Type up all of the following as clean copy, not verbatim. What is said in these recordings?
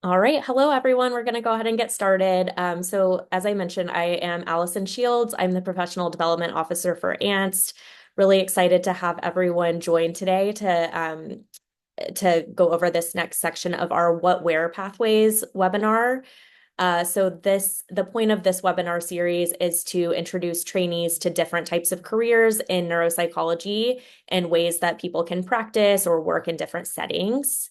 All right. Hello, everyone. We're going to go ahead and get started. So as I mentioned, I am Allison Shields. I'm the Professional Development Officer for ANST. Really excited to have everyone join today to go over this next section of our What Where Pathways webinar. The point of this webinar series is to introduce trainees to different types of careers in neuropsychology and ways that people can practice or work in different settings.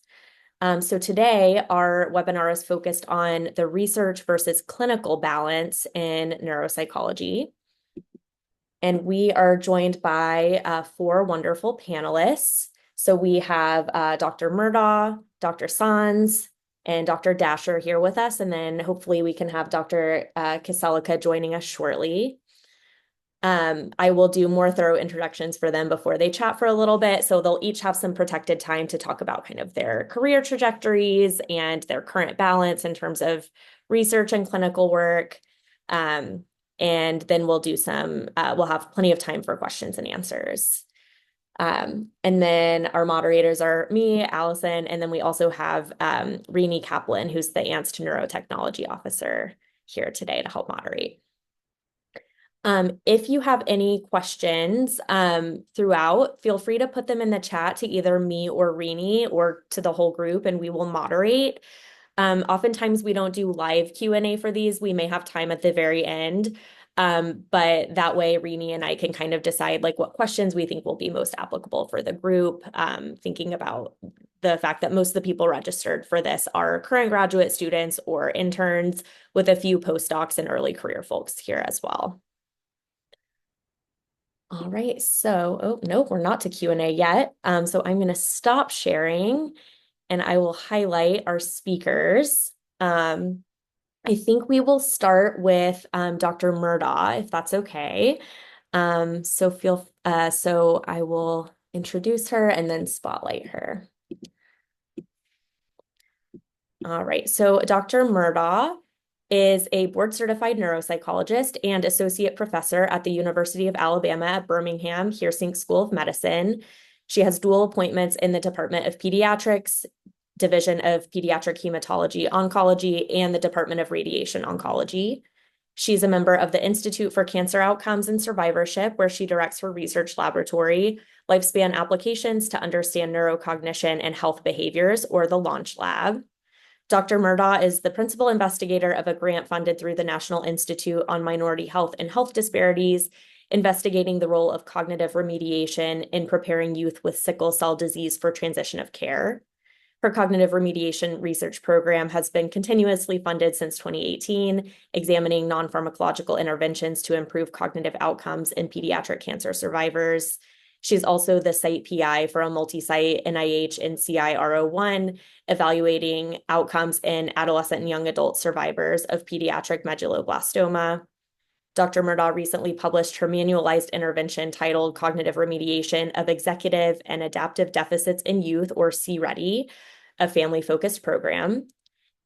So today, our webinar is focused on the research versus clinical balance in neuropsychology. And we are joined by four wonderful panelists. So we have Dr. Murdaugh, Dr. Sanz, and Dr. Dasher here with us. And then hopefully we can have Dr. Kiselica joining us shortly. I will do more thorough introductions for them before they chat for a little bit. So they'll each have some protected time to talk about kind of their career trajectories and their current balance in terms of research and clinical work. And then we'll have plenty of time for questions and answers. And then our moderators are me, Allison, and then we also have Rini Kaplan, who's the ANST Neurotechnology Officer here today to help moderate. If you have any questions throughout, feel free to put them in the chat to either me or Rini or to the whole group, and we will moderate. Oftentimes we don't do live Q&A for these. We may have time at the very end, but that way Rini and I can kind of decide like what questions we think will be most applicable for the group, thinking about the fact that most of the people registered for this are current graduate students or interns with a few postdocs and early career folks here as well. All right, so, oh, no, we're not to Q&A yet. So I'm going to stop sharing and I will highlight our speakers. I think we will start with Dr. Murdaugh, if that's okay. So I will introduce her and then spotlight her. All right, so Dr. Murdaugh is a board-certified neuropsychologist and associate professor at the University of Alabama at Birmingham Hersink School of Medicine. She has dual appointments in the Department of Pediatrics, Division of Pediatric Hematology-Oncology, and the Department of Radiation Oncology. She's a member of the Institute for Cancer Outcomes and Survivorship, where she directs her research laboratory, Lifespan Applications to Understand Neurocognition and Health Behaviors, or the Launch Lab. Dr. Murdaugh is the principal investigator of a grant funded through the National Institute on Minority Health and Health Disparities, investigating the role of cognitive remediation in preparing youth with sickle cell disease for transition of care. Her cognitive remediation research program has been continuously funded since 2018, examining non-pharmacological interventions to improve cognitive outcomes in pediatric cancer survivors. She's also the site PI for a multi-site NIH NCI-R01 evaluating outcomes in adolescent and young adult survivors of pediatric medulloblastoma. Dr. Murdaugh recently published her manualized intervention titled Cognitive Remediation of Executive and Adaptive Deficits in Youth, or C-READY, a family-focused program.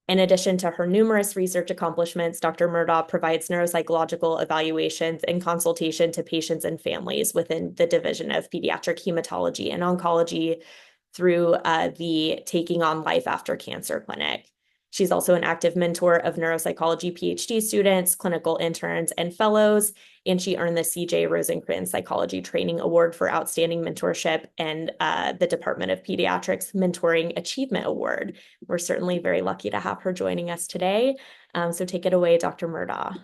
In addition to her numerous research accomplishments, Dr. Murdaugh provides neuropsychological evaluations and consultation to patients and families within the Division of Pediatric Hematology and Oncology through the Taking on Life After Cancer clinic. She's also an active mentor of neuropsychology PhD students, clinical interns, and fellows, and she earned the C.J. Rosencrantz Psychology Training Award for Outstanding Mentorship and the Department of Pediatrics Mentoring Achievement Award. We're certainly very lucky to have her joining us today. So take it away, Dr. Murdaugh.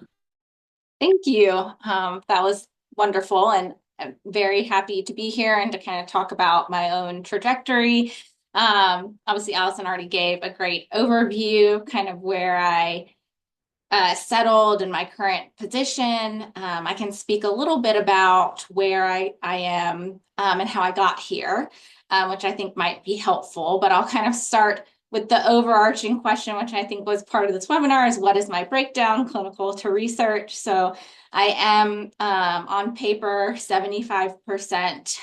Thank you. That was wonderful, and I'm very happy to be here and to kind of talk about my own trajectory. Obviously, Allison already gave a great overview, kind of where I settled in my current position. I can speak a little bit about where I am and how I got here, which I think might be helpful, but I'll kind of start with the overarching question, which I think was part of this webinar, is what is my breakdown, clinical to research? So I am on paper 75%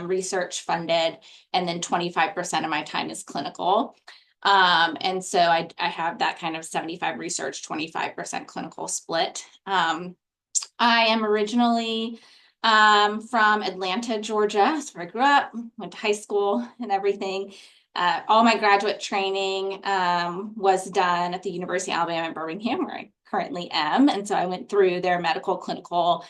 research funded, and then 25% of my time is clinical. And so I have that kind of 75 research, 25% clinical split. I am originally from Atlanta, Georgia. That's where I grew up, went to high school and everything. All my graduate training was done at the University of Alabama at Birmingham, where I currently am. And so I went through their medical clinical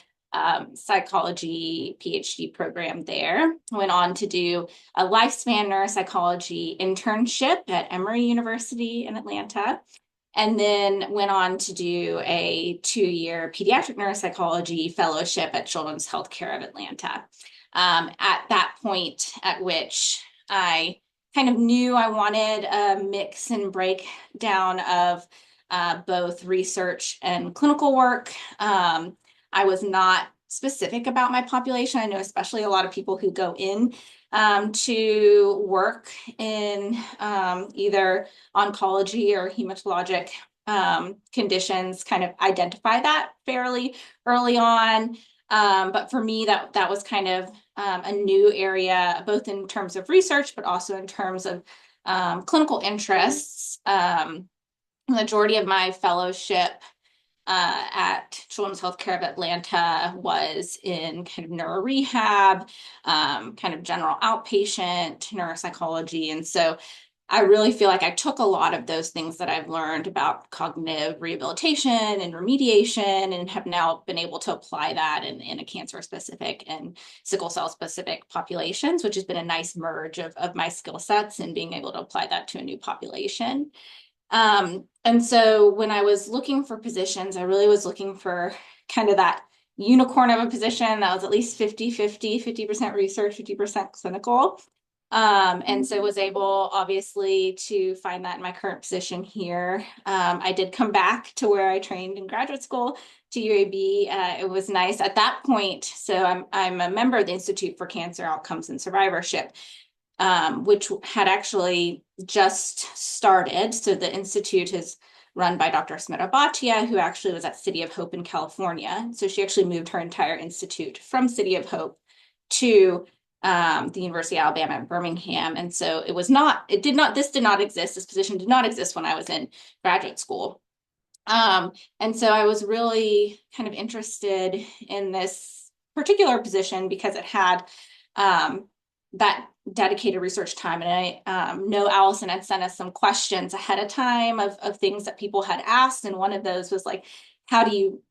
psychology PhD program there. Went on to do a lifespan neuropsychology internship at Emory University in Atlanta. And then went on to do a 2-year pediatric neuropsychology fellowship at Children's Healthcare of Atlanta. At that point at which I kind of knew I wanted a mix and breakdown of both research and clinical work. I was not specific about my population. I know especially a lot of people who go in to work in either oncology or hematologic conditions kind of identify that fairly early on. But for me, that was kind of a new area, both in terms of research, but also in terms of clinical interests. The majority of my fellowship at Children's Healthcare of Atlanta was in kind of neuro rehab, kind of general outpatient neuropsychology. And so I really feel like I took a lot of those things that I've learned about cognitive rehabilitation and remediation and have now been able to apply that in a cancer specific and sickle cell specific populations, which has been a nice merge of my skill sets and being able to apply that to a new population. And so when I was looking for positions, I really was looking for kind of that unicorn of a position that was at least 50-50, 50% research, 50% clinical. And so was able, obviously, to find that in my current position here. I did come back to where I trained in graduate school to UAB. It was nice at that point. So I'm a member of the Institute for Cancer Outcomes and Survivorship, which had actually just started. So the institute is run by Dr. Smita Bhatia, who actually was at City of Hope in California. So she actually moved her entire institute from City of Hope to the University of Alabama at Birmingham. And so this did not exist. This position did not exist when I was in graduate school. And so I was really kind of interested in this particular position because it had that dedicated research time. And I know Allison had sent us some questions ahead of time of things that people had asked. And one of those was like, how do you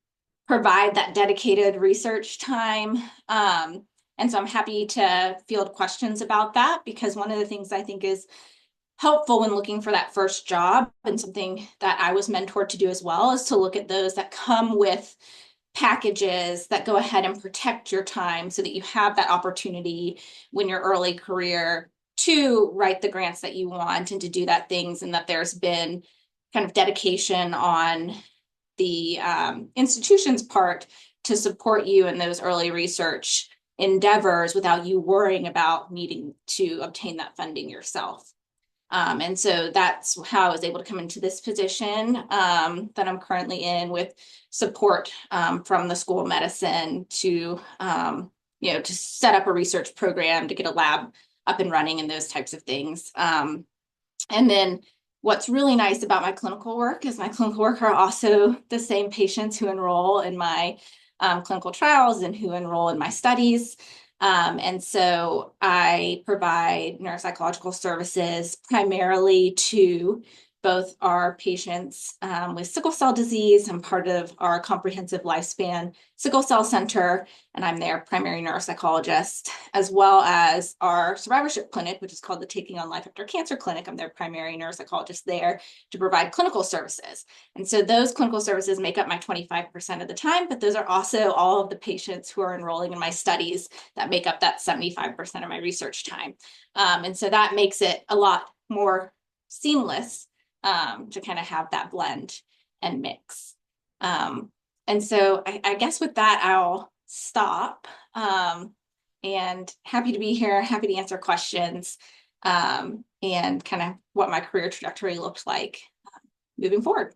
provide that dedicated research time? And so I'm happy to field questions about that, because one of the things I think is helpful when looking for that first job, and something that I was mentored to do as well, is to look at those that come with packages that go ahead and protect your time so that you have that opportunity when your early career to write the grants that you want and to do that things, and that there's been kind of dedication on the institution's part to support you in those early research endeavors without you worrying about needing to obtain that funding yourself. And so that's how I was able to come into this position that I'm currently in, with support from the School of Medicine to, to set up a research program, to get a lab up and running and those types of things. And then what's really nice about my clinical work is my clinical work are also the same patients who enroll in my clinical trials and who enroll in my studies. And so I provide neuropsychological services primarily to both our patients with sickle cell disease. I'm part of our comprehensive lifespan sickle cell center, and I'm their primary neuropsychologist, as well as our survivorship clinic, which is called the Taking on Life After Cancer Clinic. I'm their primary neuropsychologist there to provide clinical services. And so those clinical services make up my 25% of the time, but those are also all of the patients who are enrolling in my studies that make up that 75% of my research time. And so that makes it a lot more seamless to kind of have that blend and mix. And so I guess with that, I'll stop, and happy to be here, happy to answer questions, and kind of what my career trajectory looked like moving forward.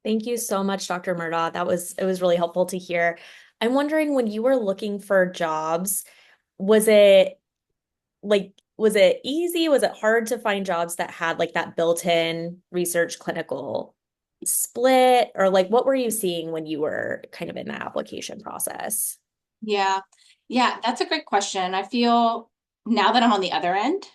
Thank you so much, Dr. Murdaugh. It was really helpful to hear. I'm wondering, when you were looking for jobs, was it easy? Was it hard to find jobs that had like that built-in research clinical split? Or like, what were you seeing when you were kind of in that application process? Yeah, that's a great question. I feel now that I'm on the other end,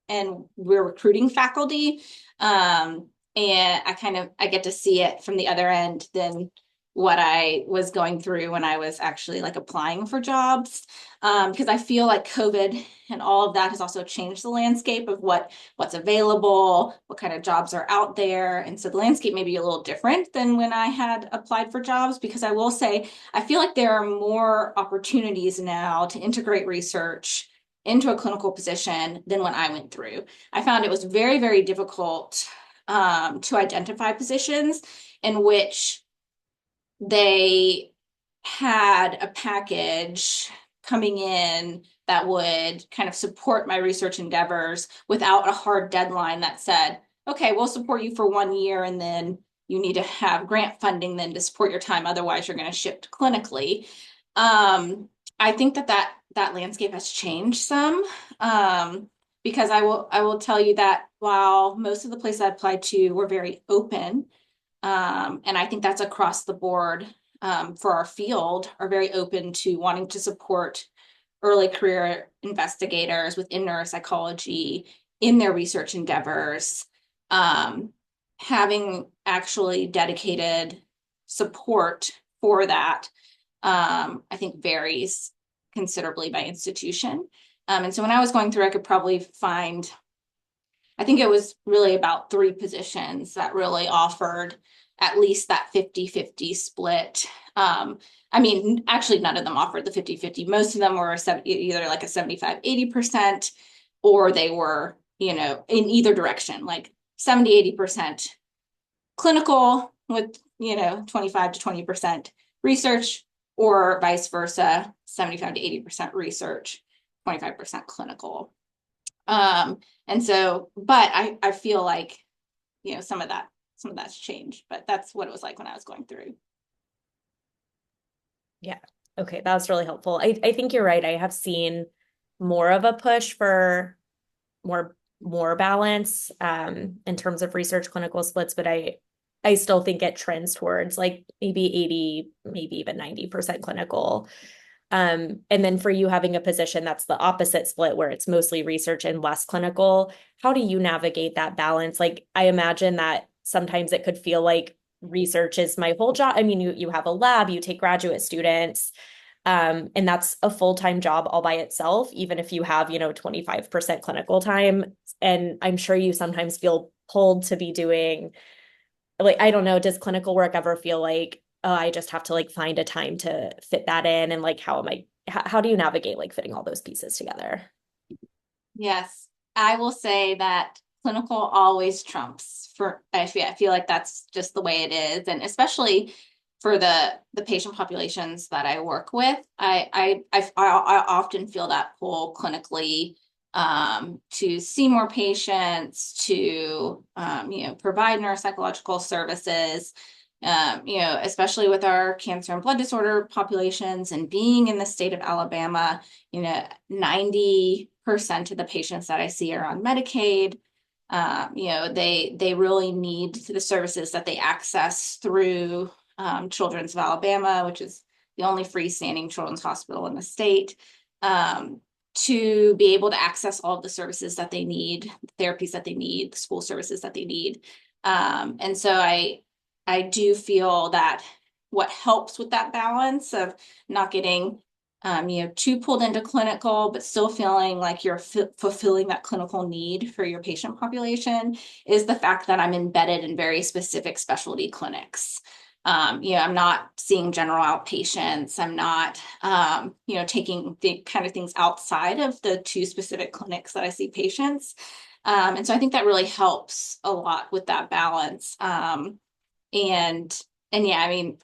and we're recruiting faculty. And I get to see it from the other end than what I was going through when I was actually like applying for jobs. Because I feel like COVID and all of that has also changed the landscape of what's available, what kind of jobs are out there. And so the landscape may be a little different than when I had applied for jobs, because I will say, I feel like there are more opportunities now to integrate research into a clinical position than when I went through. I found it was very, very difficult to identify positions in which they had a package coming in that would kind of support my research endeavors without a hard deadline that said, okay, we'll support you for 1 year and then you need to have grant funding then to support your time. Otherwise, you're going to shift clinically. I think that landscape has changed some, because I will tell you that while most of the places I applied to were very open, and I think that's across the board, for our field, are very open to wanting to support early career investigators within neuropsychology in their research endeavors. Having actually dedicated support for that, I think varies considerably by institution. And so when I was going through, I could probably find, I think it was really about 3 positions that really offered at least that 50-50 split. I mean, actually, none of them offered the 50-50. Most of them were either like a 75-80%, or they were, in either direction, like 70-80% clinical with, 25 to 20% research, or vice versa, 75-80% research, 25% clinical. And so, but I feel like, some of that's changed, but that's what it was like when I was going through. Yeah. Okay. That was really helpful. I think you're right. I have seen more of a push for more balance in terms of research clinical splits, but I still think it trends towards like maybe 80, maybe even 90% clinical. And then for you having a position that's the opposite split where it's mostly research and less clinical, how do you navigate that balance? Like, I imagine that sometimes it could feel like research is my whole job. I mean, you have a lab, you take graduate students, and that's a full-time job all by itself, even if you have, 25% clinical time. And I'm sure you sometimes feel pulled to be doing, like, I don't know, does clinical work ever feel like, oh, I just have to like find a time to fit that in? And like, how do you navigate like fitting all those pieces together? Yes, I will say that clinical always trumps for, I feel like that's just the way it is. And especially for the patient populations that I work with, I often feel that pull clinically, to see more patients, to, provide neuropsychological services, especially with our cancer and blood disorder populations, and being in the state of Alabama, 90% of the patients that I see are on Medicaid. They really need the services that they access through Children's of Alabama, which is the only freestanding children's hospital in the state, to be able to access all of the services that they need, the therapies that they need, the school services that they need. And so I do feel that what helps with that balance of not getting, too pulled into clinical, but still feeling like you're fulfilling that clinical need for your patient population, is the fact that I'm embedded in very specific specialty clinics. I'm not seeing general outpatients. I'm not, taking the kind of things outside of the 2 specific clinics that I see patients. And so I think that really helps a lot with that balance. And yeah, I mean,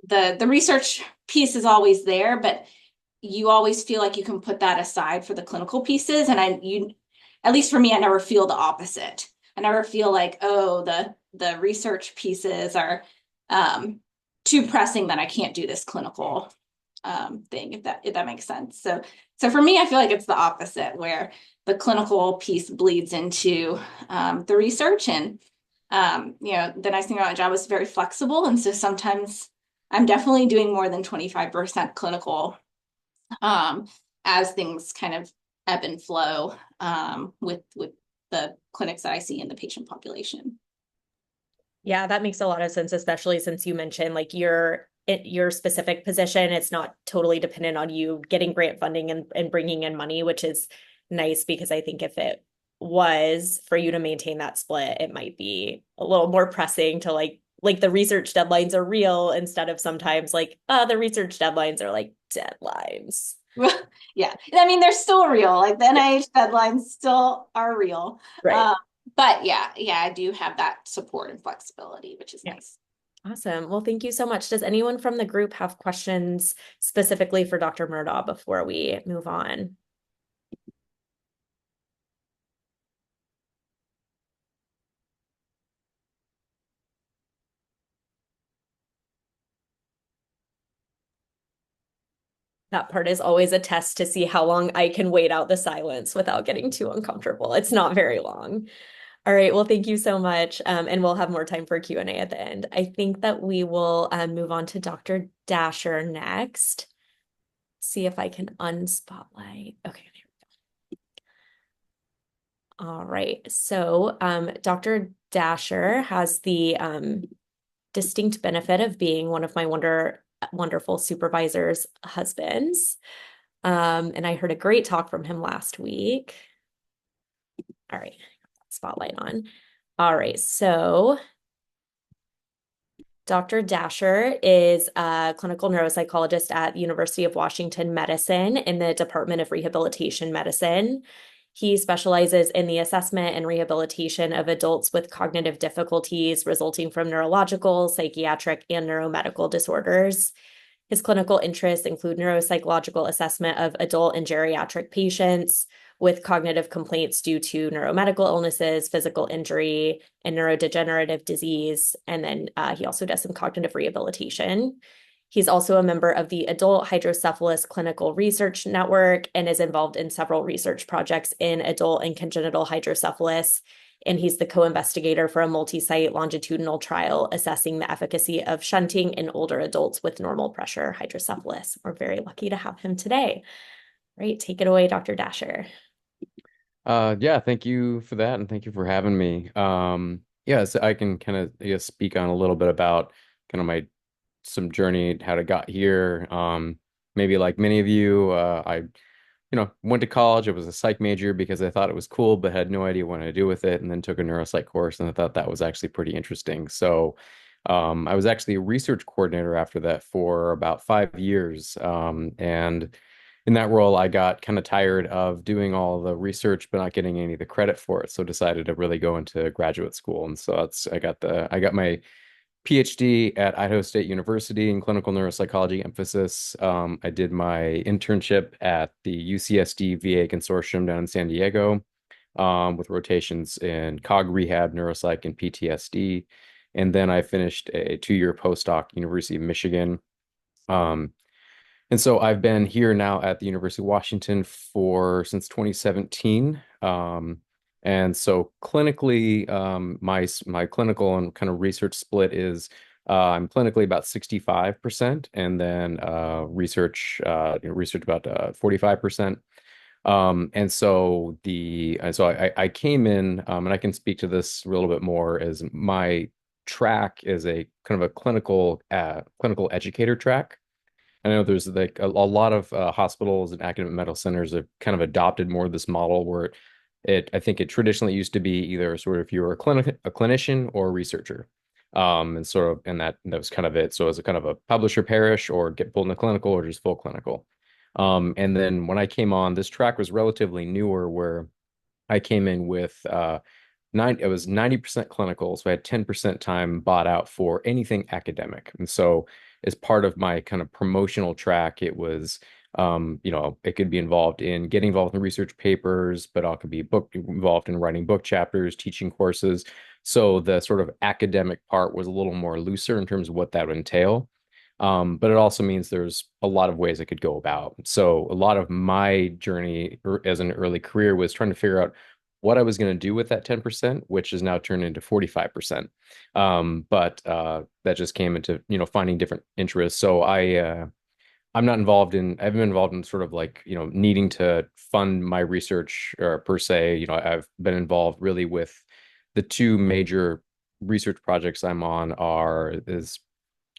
the research piece is always there, but you always feel like you can put that aside for the clinical pieces. And at least for me, I never feel the opposite. I never feel like, oh, the research pieces are too pressing that I can't do this clinical thing, if that makes sense. So for me, I feel like it's the opposite, where the clinical piece bleeds into the research. And the nice thing about my job is very flexible. And so sometimes I'm definitely doing more than 25% clinical, as things kind of ebb and flow, with the clinics that I see in the patient population. Yeah, that makes a lot of sense, especially since you mentioned like your specific position. It's not totally dependent on you getting grant funding and bringing in money, which is nice because I think if it was for you to maintain that split, it might be a little more pressing to like the research deadlines are real instead of sometimes like the research deadlines are like deadlines. Yeah, I mean, they're still real. Like the NIH deadlines still are real. Right. But yeah, I do have that support and flexibility, which is Yeah. nice. Awesome. Well, thank you so much. Does anyone from the group have questions specifically for Dr. Murdaugh before we move on? That part is always a test to see how long I can wait out the silence without getting too uncomfortable. It's not very long. All right. Well, thank you so much. And we'll have more time for Q&A at the end. I think that we will move on to Dr. Dasher next. See if I can unspotlight. Okay. All right. So Dr. Dasher has the distinct benefit of being one of my wonderful supervisor's husbands. And I heard a great talk from him last week. All right, spotlight on. All right, so Dr. Dasher is a clinical neuropsychologist at the University of Washington Medicine in the Department of Rehabilitation Medicine. He specializes in the assessment and rehabilitation of adults with cognitive difficulties resulting from neurological, psychiatric, and neuromedical disorders. His clinical interests include neuropsychological assessment of adult and geriatric patients with cognitive complaints due to neuromedical illnesses, physical injury, and neurodegenerative disease. And then he also does some cognitive rehabilitation. He's also a member of the Adult Hydrocephalus Clinical Research Network and is involved in several research projects in adult and congenital hydrocephalus. And he's the co-investigator for a multi-site longitudinal trial assessing the efficacy of shunting in older adults with normal pressure hydrocephalus. We're very lucky to have him today. Right, take it away, Dr. Dasher. Yeah, thank you for that, and thank you for having me. Yeah, so I can kind of, I guess, speak on a little bit about kind of my some journey, how to got here. Maybe like many of you, went to college. I was a psych major because I thought it was cool, but had no idea what to do with it, and then took a neuropsych course, and I thought that was actually pretty interesting. So, I was actually a research coordinator after that for about 5 years, and in that role, I got kind of tired of doing all the research but not getting any of the credit for it. So decided to really go into graduate school. And so I got my PhD at Idaho State University in clinical neuropsychology emphasis. I did my internship at the UCSD VA Consortium down in San Diego, with rotations in cog rehab, neuropsych, and PTSD. And then I finished a 2-year postdoc, University of Michigan. Um, and so I've been here now at the University of Washington for since 2017. And so clinically, my clinical and kind of research split is I'm clinically about 65%, and then research about 45%. And so I came in, and I can speak to this a little bit more, as my track is a kind of a clinical educator track. I know there's like a lot of hospitals and academic medical centers have kind of adopted more of this model where I think it traditionally used to be either sort of if you were a clinician or a researcher. And that was kind of it. So as a kind of a publisher parish or get pulled into clinical or just full clinical. And then when I came on, this track was relatively newer where I came in with it was 90% clinical, so I had 10% time bought out for anything academic. And so as part of my kind of promotional track, it was it could be getting involved in research papers, but I could be involved in writing book chapters, teaching courses. So the sort of academic part was a little more looser in terms of what that would entail. But it also means there's a lot of ways I could go about. So a lot of my journey as an early career was trying to figure out what I was going to do with that 10%, which has now turned into 45%. But that just came into, finding different interests. So I'm not involved in, I haven't been involved in sort of like, needing to fund my research or per se. I've been involved really with the two major research projects I'm on are, as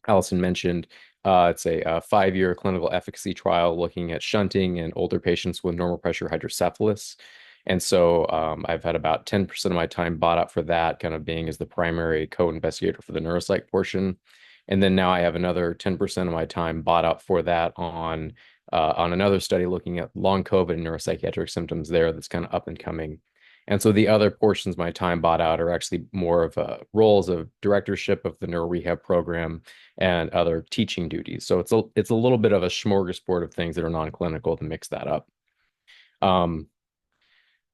Allison mentioned, it's a 5-year clinical efficacy trial looking at shunting in older patients with normal pressure hydrocephalus. And so I've had about 10% of my time bought up for that, kind of being as the primary co-investigator for the neuropsych portion. And then now I have another 10% of my time bought up for that on another study looking at long COVID and neuropsychiatric symptoms there that's kind of up and coming. And so the other portions of my time bought out are actually more of roles of directorship of the neuro rehab program and other teaching duties. So it's a little bit of a smorgasbord of things that are non-clinical to mix that up. Um,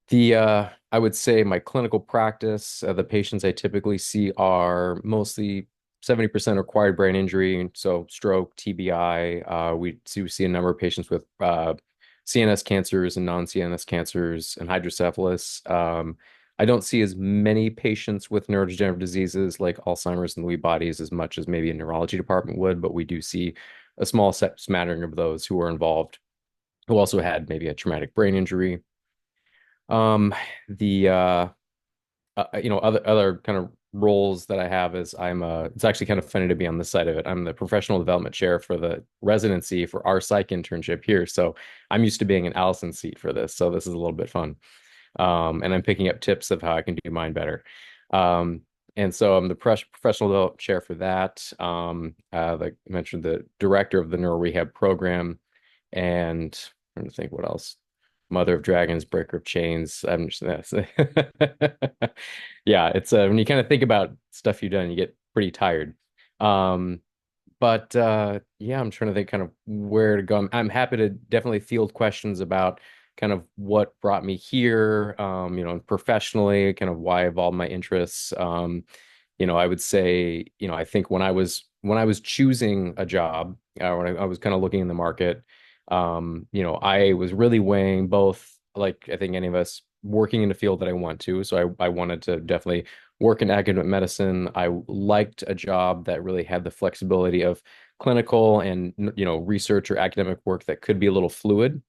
the I would say my clinical practice, the patients I typically see are mostly 70% acquired brain injury, so stroke, TBI. We see a number of patients with CNS cancers and non-CNS cancers and hydrocephalus. I don't see as many patients with neurodegenerative diseases like Alzheimer's and Lewy bodies as much as maybe a neurology department would, but we do see a small smattering of those who are involved who also had maybe a traumatic brain injury. Um, the other kind of roles that I have is it's actually kind of funny to be on this side of it. I'm the professional development chair for the residency for our psych internship here. So I'm used to being an Allison seat for this. So this is a little bit fun. And I'm picking up tips of how I can do mine better. Um, and so I'm the professional development chair for that. Like I mentioned, the director of the neuro rehab program, and I'm trying to think what else. Mother of Dragons, Breaker of Chains. I'm just that's yeah. It's when you kind of think about stuff you've done, you get pretty tired. Um, but yeah, I'm trying to think kind of where to go. I'm happy to definitely field questions about kind of what brought me here, professionally, kind of why I evolved my interests. I would say, I think when I was choosing a job, when I was kind of looking in the market, I was really weighing both, like I think any of us, working in the field that I want to. So I wanted to definitely work in academic medicine. I liked a job that really had the flexibility of clinical and research or academic work that could be a little fluid.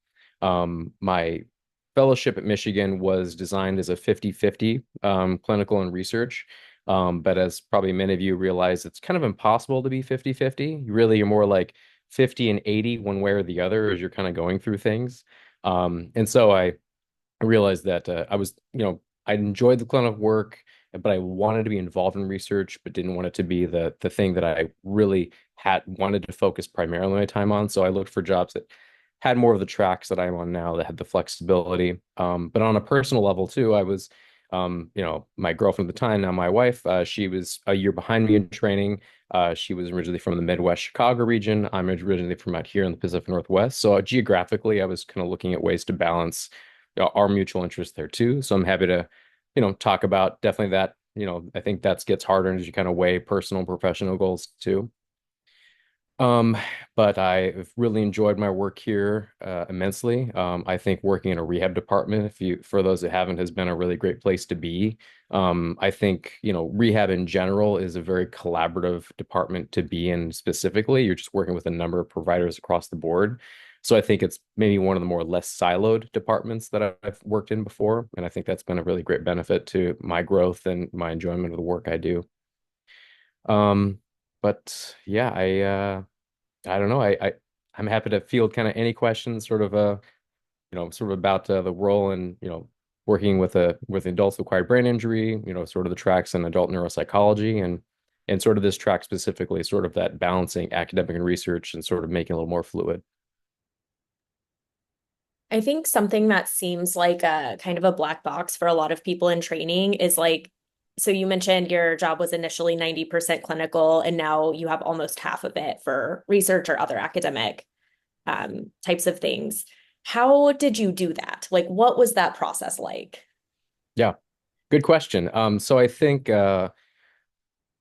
My fellowship at Michigan was designed as a 50-50 clinical and research. But as probably many of you realize, it's kind of impossible to be 50-50. You're more like 50 and 80 one way or the other as you're kind of going through things. And so I realized that I enjoyed the clinical work, but I wanted to be involved in research, but didn't want it to be the thing that I really had wanted to focus primarily my time on. So I looked for jobs that had more of the tracks that I'm on now that had the flexibility. But on a personal level too, I was, my girlfriend at the time, now my wife, she was a year behind me in training. She was originally from the Midwest Chicago region. I'm originally from out here in the Pacific Northwest. So geographically, I was kind of looking at ways to balance our mutual interest there too. So I'm happy to, talk about definitely that. I think that gets harder as you kind of weigh personal and professional goals too. Um, but I've really enjoyed my work here immensely. I think working in a rehab department, for those that haven't, has been a really great place to be. I think, rehab in general is a very collaborative department to be in specifically. You're just working with a number of providers across the board. So I think it's maybe one of the more less siloed departments that I've worked in before. And I think that's been a really great benefit to my growth and my enjoyment of the work I do. Um, but yeah, I don't know. I'm happy to field kind of any questions, sort of about the role and working with adults with acquired brain injury. Sort of the tracks in adult neuropsychology and sort of this track specifically, sort of that balancing academic and research and sort of making it a little more fluid. I think something that seems like a kind of a black box for a lot of people in training is like, so you mentioned your job was initially 90% clinical, and now you have almost half of it for research or other academic types of things. How did you do that? Like, what was that process like? Yeah, good question. So I think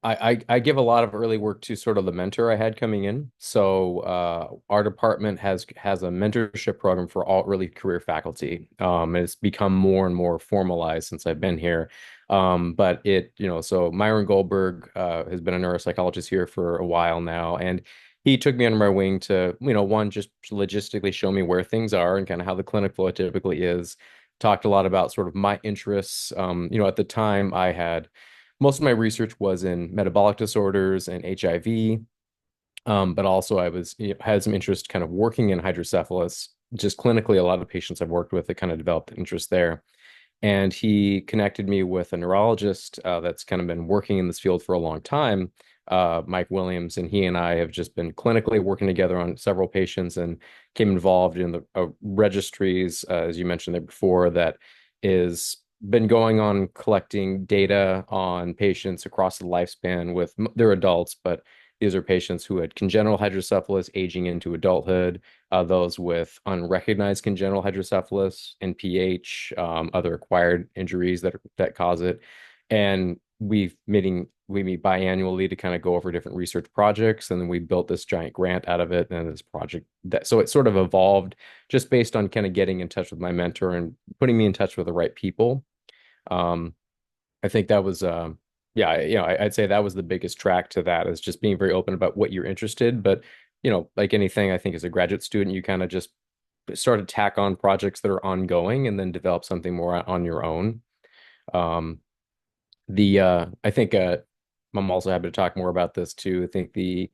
I give a lot of early work to sort of the mentor I had coming in. So our department has a mentorship program for all early career faculty. It's become more and more formalized since I've been here. So Myron Goldberg has been a neuropsychologist here for a while now, and he took me under my wing to, one, just logistically show me where things are and kind of how the clinic flow typically is. Talked a lot about sort of my interests. At the time I had most of my research was in metabolic disorders and HIV. But also I had some interest kind of working in hydrocephalus. Just clinically, a lot of the patients I've worked with that kind of developed interest there. And he connected me with a neurologist that's kind of been working in this field for a long time, Mike Williams, and he and I have just been clinically working together on several patients and came involved in the registries, as you mentioned there before, that is been going on collecting data on patients across the lifespan with they're adults, but these are patients who had congenital hydrocephalus aging into adulthood, those with unrecognized congenital hydrocephalus, NPH, other acquired injuries that cause it. And we meet biannually to kind of go over different research projects, and then we built this giant grant out of it and this project that so it sort of evolved just based on kind of getting in touch with my mentor and putting me in touch with the right people. Um, I think that was yeah, I'd say that was the biggest track to that is just being very open about what you're interested. But like anything, I think as a graduate student, you kind of just start to tack on projects that are ongoing and then develop something more on your own. Um, the I think I'm also happy to talk more about this too. I think the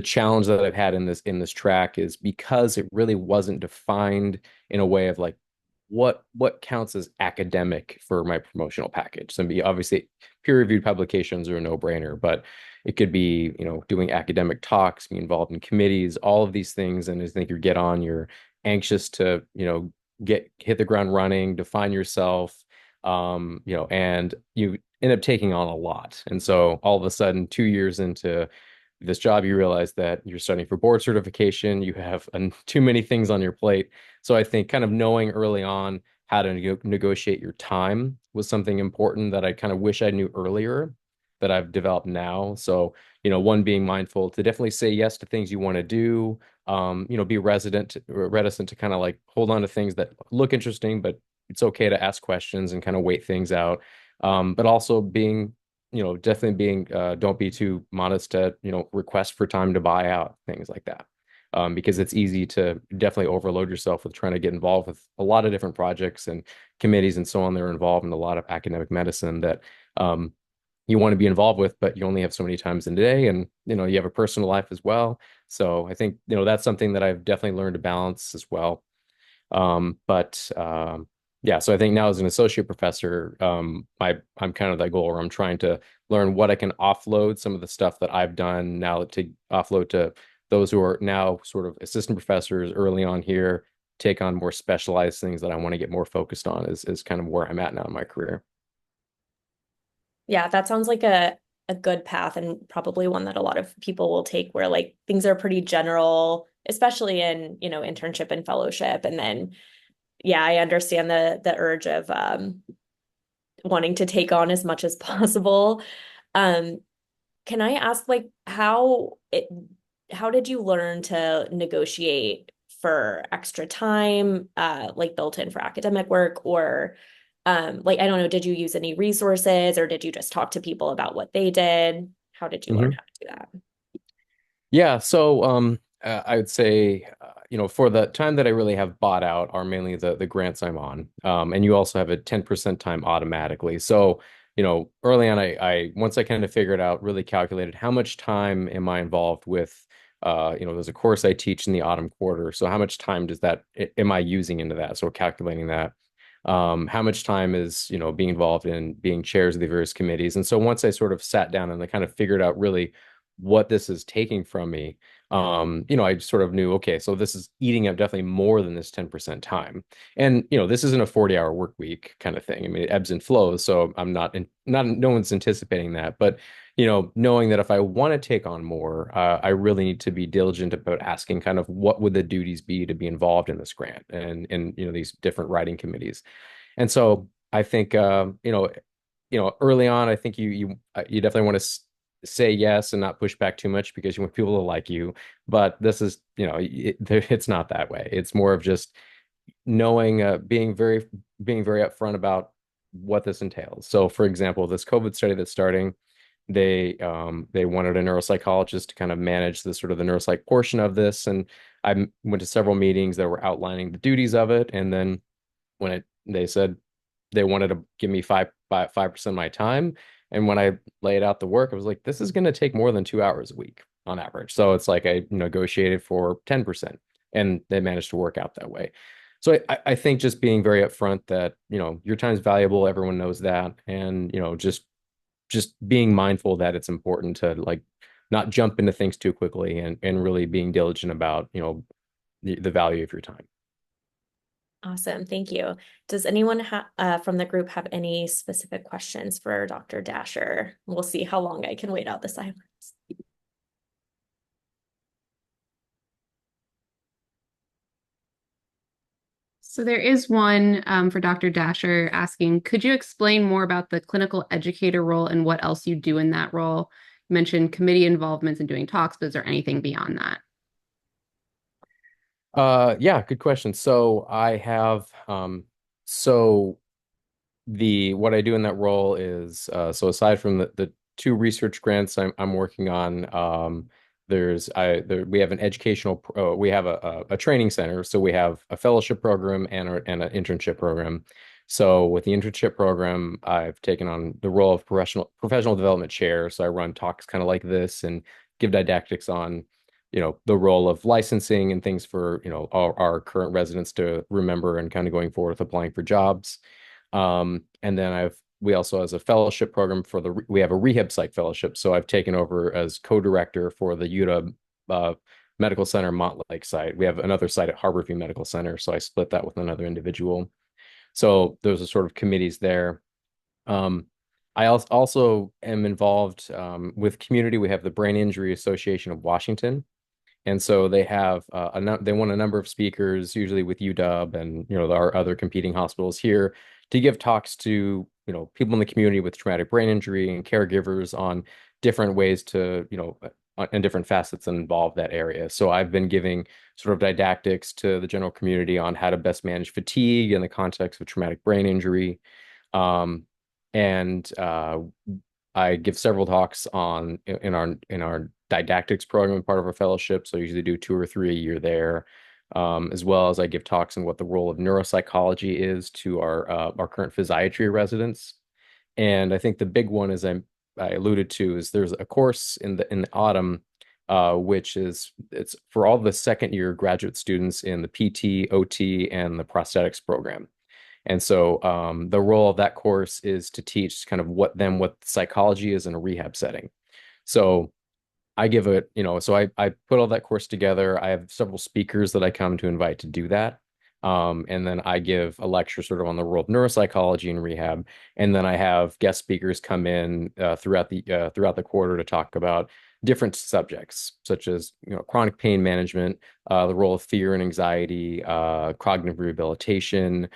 challenge that I've had in this track is because it really wasn't defined in a way of like what counts as academic for my promotional package. So obviously peer-reviewed publications are a no-brainer, but it could be, doing academic talks, being involved in committees, all of these things. And I think you're anxious to, hit the ground running, define yourself, and you end up taking on a lot. And so all of a sudden, 2 years into this job, you realize that you're studying for board certification, you have too many things on your plate. So I think kind of knowing early on how to negotiate your time was something important that I kind of wish I knew earlier that I've developed now. So, one being mindful to definitely say yes to things you want to do, be reticent to kind of like hold on to things that look interesting, but it's okay to ask questions and kind of wait things out. But also definitely being, don't be too modest to, request for time to buy out, things like that. Because it's easy to definitely overload yourself with trying to get involved with a lot of different projects and committees and so on that are involved in a lot of academic medicine that you want to be involved with, but you only have so many times in a day, and you have a personal life as well. So I think that's something that I've definitely learned to balance as well. But yeah, so I think now as an associate professor, I'm kind of that goal where I'm trying to learn what I can offload some of the stuff that I've done now to offload to those who are now sort of assistant professors early on here, take on more specialized things that I want to get more focused on is kind of where I'm at now in my career. Yeah, that sounds like a good path and probably one that a lot of people will take where like things are pretty general, especially in, internship and fellowship. And then yeah, I understand the urge of wanting to take on as much as possible. Um, can I ask like how did you learn to negotiate for extra time, like built in for academic work or like I don't know, did you use any resources or did you just talk to people about what they did? How did you learn how to do that? Yeah, so I would say for the time that I really have bought out are mainly the grants I'm on. And you also have a 10% time automatically. So, early on I once I kind of figured out, really calculated how much time am I involved with there's a course I teach in the autumn quarter. So how much time am I using into that? So calculating that. How much time is, being involved in being chairs of the various committees. And so once I sort of sat down and I kind of figured out really what this is taking from me, I sort of knew, okay, so this is eating up definitely more than this 10% time. And, this isn't a 40-hour work week kind of thing. I mean, it ebbs and flows. So I'm no one's anticipating that. But, knowing that if I want to take on more, I really need to be diligent about asking kind of what would the duties be to be involved in this grant and these different writing committees. And so I think, early on, I think you definitely want to say yes and not push back too much because you want people to like you. But this is, it's not that way. It's more of just knowing, being very upfront about what this entails. So, for example, this COVID study that's starting, they wanted a neuropsychologist to kind of manage the sort of the neuropsych portion of this. And I went to several meetings that were outlining the duties of it. And then they said they wanted to give me 5% of my time. And when I laid out the work, I was like, this is going to take more than 2 hours a week on average. So it's like I negotiated for 10%, and they managed to work out that way. So I think just being very upfront that, your time is valuable, everyone knows that. And, just being mindful that it's important to like not jump into things too quickly, and really being diligent about, the value of your time. Awesome. Thank you. Does anyone from the group have any specific questions for Dr. Dasher? We'll see how long I can wait out the silence. So there is one for Dr. Dasher asking, could you explain more about the clinical educator role and what else you do in that role? You mentioned committee involvements and doing talks, but is there anything beyond that? Yeah, good question. So I have so what I do in that role is so aside from the two research grants I'm working on, we have an we have a training center, so we have a fellowship program and an internship program. So with the internship program, I've taken on the role of professional development chair. So I run talks kind of like this and give didactics on the role of licensing and things for our current residents to remember, and kind of going forward with applying for jobs. And then we also, as a fellowship program we have a rehab psych fellowship. So I've taken over as co-director for the UW Medical Center Montlake site. We have another site at Harborview Medical Center, so I split that with another individual. So those are sort of committees there. I also am involved with community. We have the Brain Injury Association of Washington. And so they have they want a number of speakers, usually with UW and our other competing hospitals here, to give talks to people in the community with traumatic brain injury and caregivers on different ways to and different facets that involve that area. So I've been giving sort of didactics to the general community on how to best manage fatigue in the context of traumatic brain injury, and I give several talks in our didactics program, part of our fellowship. So I usually do 2 or 3 a year there, as well as I give talks on what the role of neuropsychology is to our current physiatry residents. And I think the big one, as I alluded to, is there's a course in the autumn, which it's for all the second year graduate students in the PT, OT, and the prosthetics program. And so the role of that course is to teach kind of what psychology is in a rehab setting. So I give it, so I put all that course together. I have several speakers that I come to invite to do that. And then I give a lecture sort of on the role of neuropsychology and rehab. And then I have guest speakers come in throughout the quarter to talk about different subjects, such as chronic pain management, the role of fear and anxiety, cognitive rehabilitation,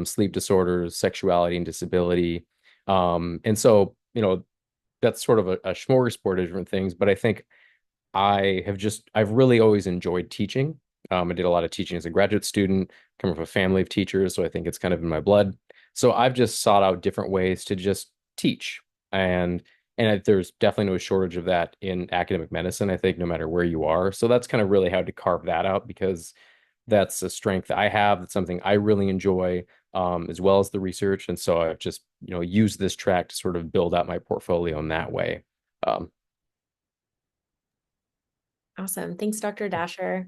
sleep disorders, sexuality and disability. And so, that's sort of a smorgasbord of different things. But I think I've really always enjoyed teaching. I did a lot of teaching as a graduate student, come from a family of teachers, so I think it's kind of in my blood. So I've just sought out different ways to just teach. And there's definitely no shortage of that in academic medicine, I think, no matter where you are. So that's kind of really how to carve that out, because that's a strength that I have. That's something I really enjoy, as well as the research. And so I've just, used this track to sort of build out my portfolio in that way. Awesome. Thanks, Dr. Dasher.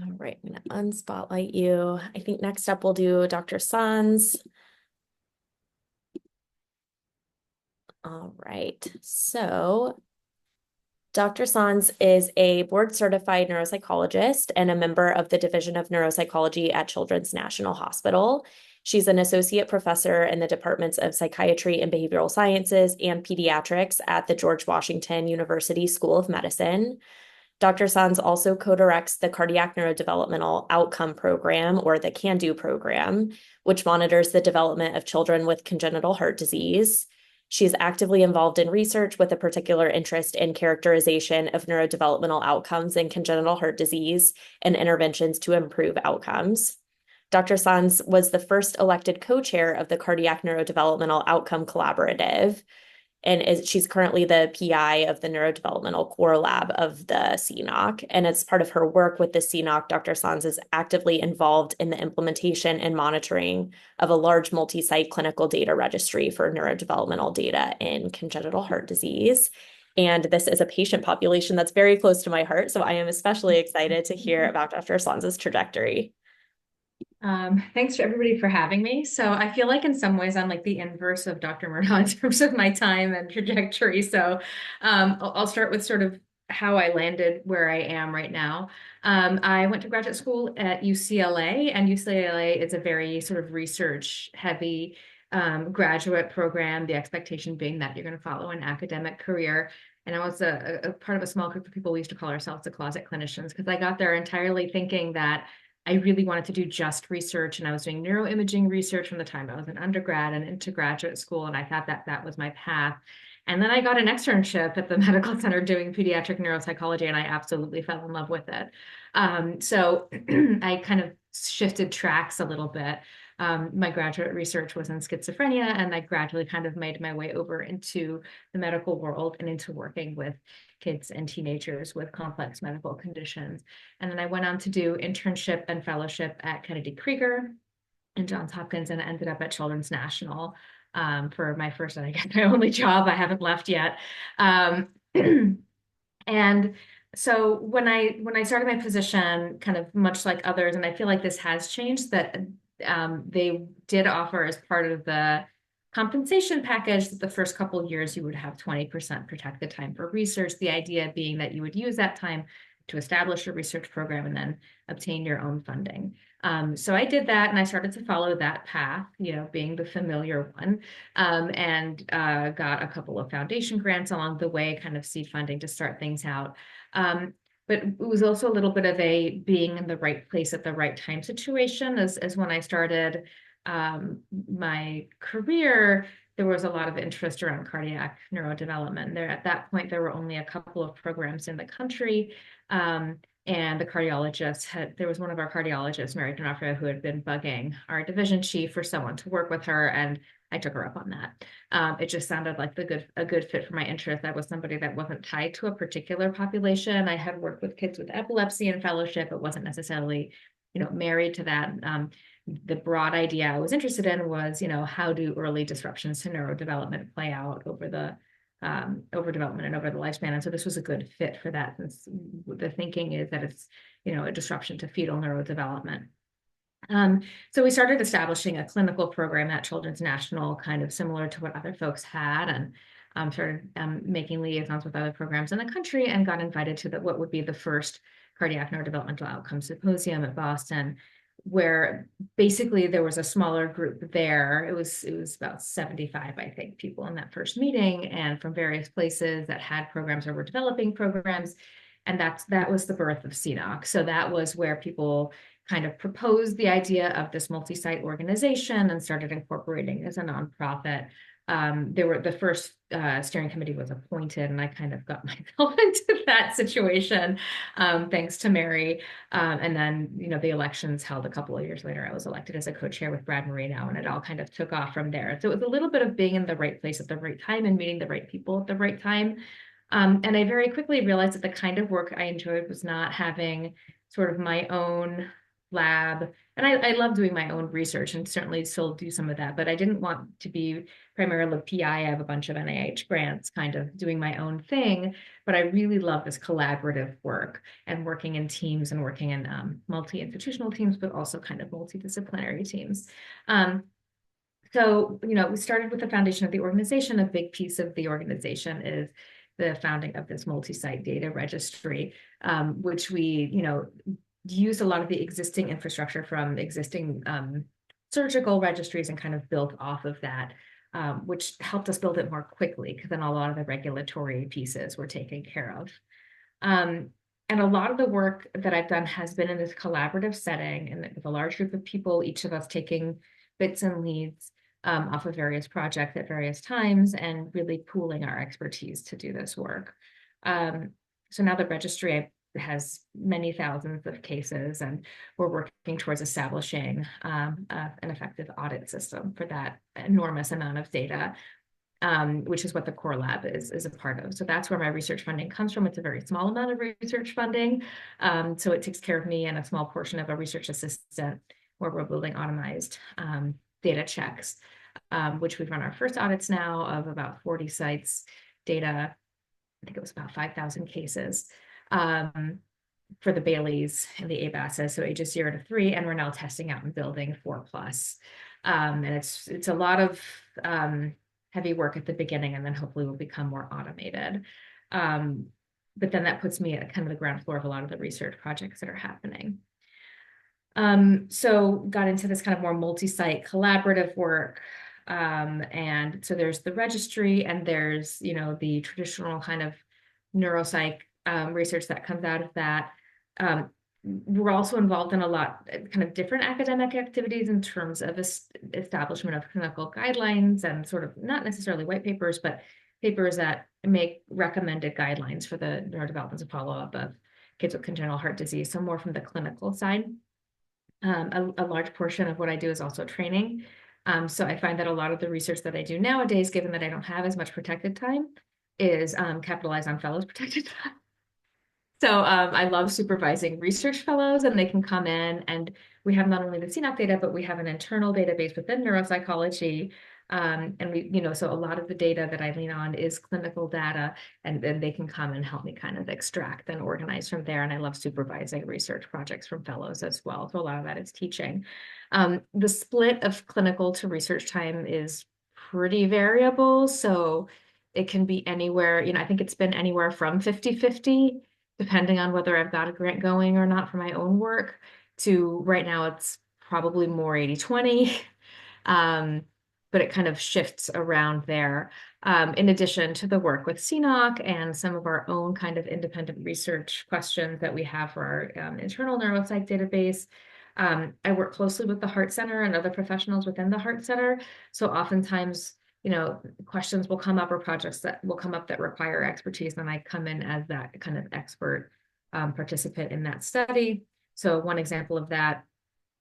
All right, I'm going to unspotlight you. I think next up we'll do Dr. Sanz. All right, so Dr. Sanz is a board-certified neuropsychologist and a member of the Division of Neuropsychology at Children's National Hospital. She's an associate professor in the departments of psychiatry and behavioral sciences and pediatrics at the George Washington University School of Medicine. Dr. Sanz also co-directs the Cardiac Neurodevelopmental Outcome Program, or the CANDO program, which monitors the development of children with congenital heart disease. She's actively involved in research with a particular interest in characterization of neurodevelopmental outcomes in congenital heart disease and interventions to improve outcomes. Dr. Sanz was the first elected co-chair of the Cardiac Neurodevelopmental Outcome Collaborative. and she's currently the PI of the Neurodevelopmental Core Lab of the CNOC. And as part of her work with the CNOC, Dr. Sanz is actively involved in the implementation and monitoring of a large multi-site clinical data registry for neurodevelopmental data in congenital heart disease. And this is a patient population that's very close to my heart, so I am especially excited to hear about Dr. Sanz's trajectory. Thanks to everybody for having me. So I feel like in some ways I'm like the inverse of Dr. Murdaugh in terms of my time and trajectory. So I'll start with sort of how I landed where I am right now. I went to graduate school at UCLA, and UCLA is a very sort of research heavy graduate program, the expectation being that you're going to follow an academic career. And I was a part of a small group of people. We used to call ourselves the closet clinicians, because I got there entirely thinking that I really wanted to do just research, and I was doing neuroimaging research from the time I was an undergrad and into graduate school, and I thought that that was my path. And then I got an externship at the medical center doing pediatric neuropsychology, and I absolutely fell in love with it. So I kind of shifted tracks a little bit. My graduate research was in schizophrenia, and I gradually kind of made my way over into the medical world and into working with kids and teenagers with complex medical conditions. And then I went on to do internship and fellowship at Kennedy Krieger and Johns Hopkins, and I ended up at Children's National for my first, and I guess my only job. I haven't left yet. And so when I started my position, kind of much like others, and I feel like this has changed, that they did offer as part of the compensation package that the first couple of years you would have 20% protected time for research, the idea being that you would use that time to establish a research program and then obtain your own funding. So I did that, and I started to follow that path, you know, being the familiar one, and got a couple of foundation grants along the way, kind of seed funding to start things out. But it was also a little bit of a being in the right place at the right time situation, as when I started my career. There was a lot of interest around cardiac neurodevelopment. At that point, there were only a couple of programs in the country. And the cardiologist there was one of our cardiologists, Mary D'Onofrio, who had been bugging our division chief for someone to work with her, and I took her up on that. It just sounded like a good fit for my interest. I was somebody that wasn't tied to a particular population. I had worked with kids with epilepsy in fellowship, but wasn't necessarily, you know, married to that. The broad idea I was interested in was, you know, how do early disruptions to neurodevelopment play out over development and over the lifespan. And so this was a good fit for that, since the thinking is that it's, you know, a disruption to fetal neurodevelopment. So we started establishing a clinical program at Children's National, kind of similar to what other folks had, and started making liaisons with other programs in the country, and got invited to what would be the first cardiac neurodevelopmental outcome symposium at Boston, where basically there was a smaller group there. It was about 75, I think, people in that first meeting, and from various places that had programs or were developing programs. And that was the birth of CNOC. So that was where people kind of proposed the idea of this multi-site organization and started incorporating as a nonprofit. The first steering committee was appointed, and I kind of got myself into that situation, thanks to Mary. And then, you know, the elections held a couple of years later. I was elected as a co-chair with Brad Marino, and it all kind of took off from there. So it was a little bit of being in the right place at the right time and meeting the right people at the right time. And I very quickly realized that the kind of work I enjoyed was not having sort of my own lab. And I love doing my own research, and certainly still do some of that, but I didn't want to be primarily a PI. I have a bunch of NIH grants kind of doing my own thing, but I really love this collaborative work and working in teams and working in multi-institutional teams, but also kind of multidisciplinary teams. So, you know, we started with the foundation of the organization. A big piece of the organization is the founding of this multi-site data registry, which we, you know, used a lot of the existing infrastructure from existing surgical registries and kind of built off of that, which helped us build it more quickly, because then a lot of the regulatory pieces were taken care of. And a lot of the work that I've done has been in this collaborative setting, and with a large group of people, each of us taking bits and leads off of various projects at various times, and really pooling our expertise to do this work. So now the registry has many thousands of cases, and we're working towards establishing an effective audit system for that enormous amount of data. which is what the core lab is a part of. So that's where my research funding comes from. It's a very small amount of research funding. So it takes care of me and a small portion of a research assistant where we're building automized data checks, which we've run our first audits now of about 40 sites data. I think it was about 5,000 cases for the Baileys and the ABASs, so ages 0 to 3, and we're now testing out and building 4+. And it's a lot of heavy work at the beginning, and then hopefully will become more automated. But then that puts me at kind of the ground floor of a lot of the research projects that are happening. So got into this kind of more multi-site collaborative work. And so there's the registry, and there's, the traditional kind of neuropsych research that comes out of that. We're also involved in a lot kind of different academic activities in terms of establishment of clinical guidelines and sort of not necessarily white papers, but papers that make recommended guidelines for the neurodevelopmental follow-up of kids with congenital heart disease. So more from the clinical side. A large portion of what I do is also training. So I find that a lot of the research that I do nowadays, given that I don't have as much protected time, is capitalized on fellows protected time. So I love supervising research fellows, and they can come in, and we have not only the CNOC data, but we have an internal database within neuropsychology. And we, so a lot of the data that I lean on is clinical data, and then they can come and help me kind of extract and organize from there. And I love supervising research projects from fellows as well. So a lot of that is teaching. The split of clinical to research time is pretty variable. So it can be anywhere, I think it's been anywhere from 50-50, depending on whether I've got a grant going or not for my own work, to right now it's probably more 80-20. But it kind of shifts around there. In addition to the work with CNOC and some of our own kind of independent research questions that we have for our internal neuropsych database, I work closely with the Heart Center and other professionals within the Heart Center. So oftentimes, questions will come up or projects that will come up that require expertise, and I come in as that kind of expert participant in that study. So one example of that,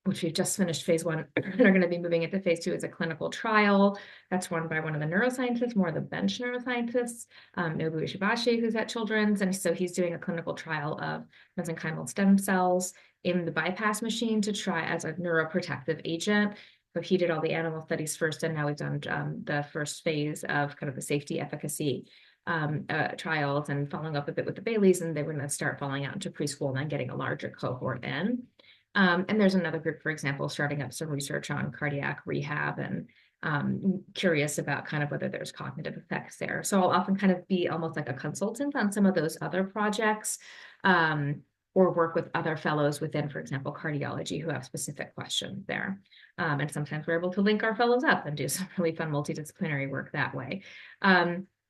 which we've just finished phase 1 and are going to be moving into phase 2, is a clinical trial that's run by one of the neuroscientists, more of the bench neuroscientists, Nobu Ishibashi, who's at Children's. And so he's doing a clinical trial of mesenchymal stem cells in the bypass machine to try as a neuroprotective agent. So he did all the animal studies first, and now we've done the first phase of kind of the safety efficacy trials and following up a bit with the Baileys, and they were going to start falling out into preschool and then getting a larger cohort in. And there's another group, for example, starting up some research on cardiac rehab and curious about kind of whether there's cognitive effects there. So I'll often kind of be almost like a consultant on some of those other projects, or work with other fellows within, for example, cardiology, who have specific questions there. And sometimes we're able to link our fellows up and do some really fun multidisciplinary work that way.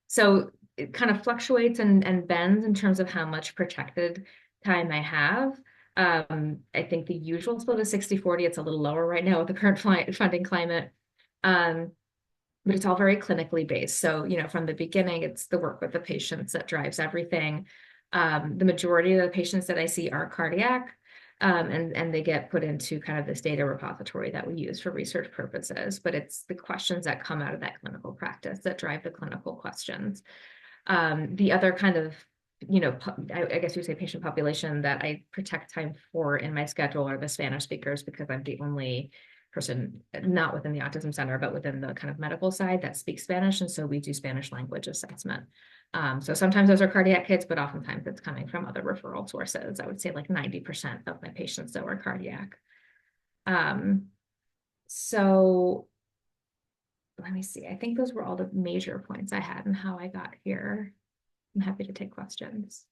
So it kind of fluctuates and bends in terms of how much protected time I have. I think the usual split is 60-40. It's a little lower right now with the current funding climate. But it's all very clinically based. So, from the beginning, it's the work with the patients that drives everything. The majority of the patients that I see are cardiac, and they get put into kind of this data repository that we use for research purposes. But it's the questions that come out of that clinical practice that drive the clinical questions. The other kind of I guess you say patient population that I protect time for in my schedule are the Spanish speakers, because I'm the only person, not within the autism center, but within the kind of medical side, that speaks Spanish. And so we do Spanish language assessment. So sometimes those are cardiac kids, but oftentimes it's coming from other referral sources. I would say like 90% of my patients though are cardiac. So let me see. I think those were all the major points I had and how I got here. I'm happy to take questions.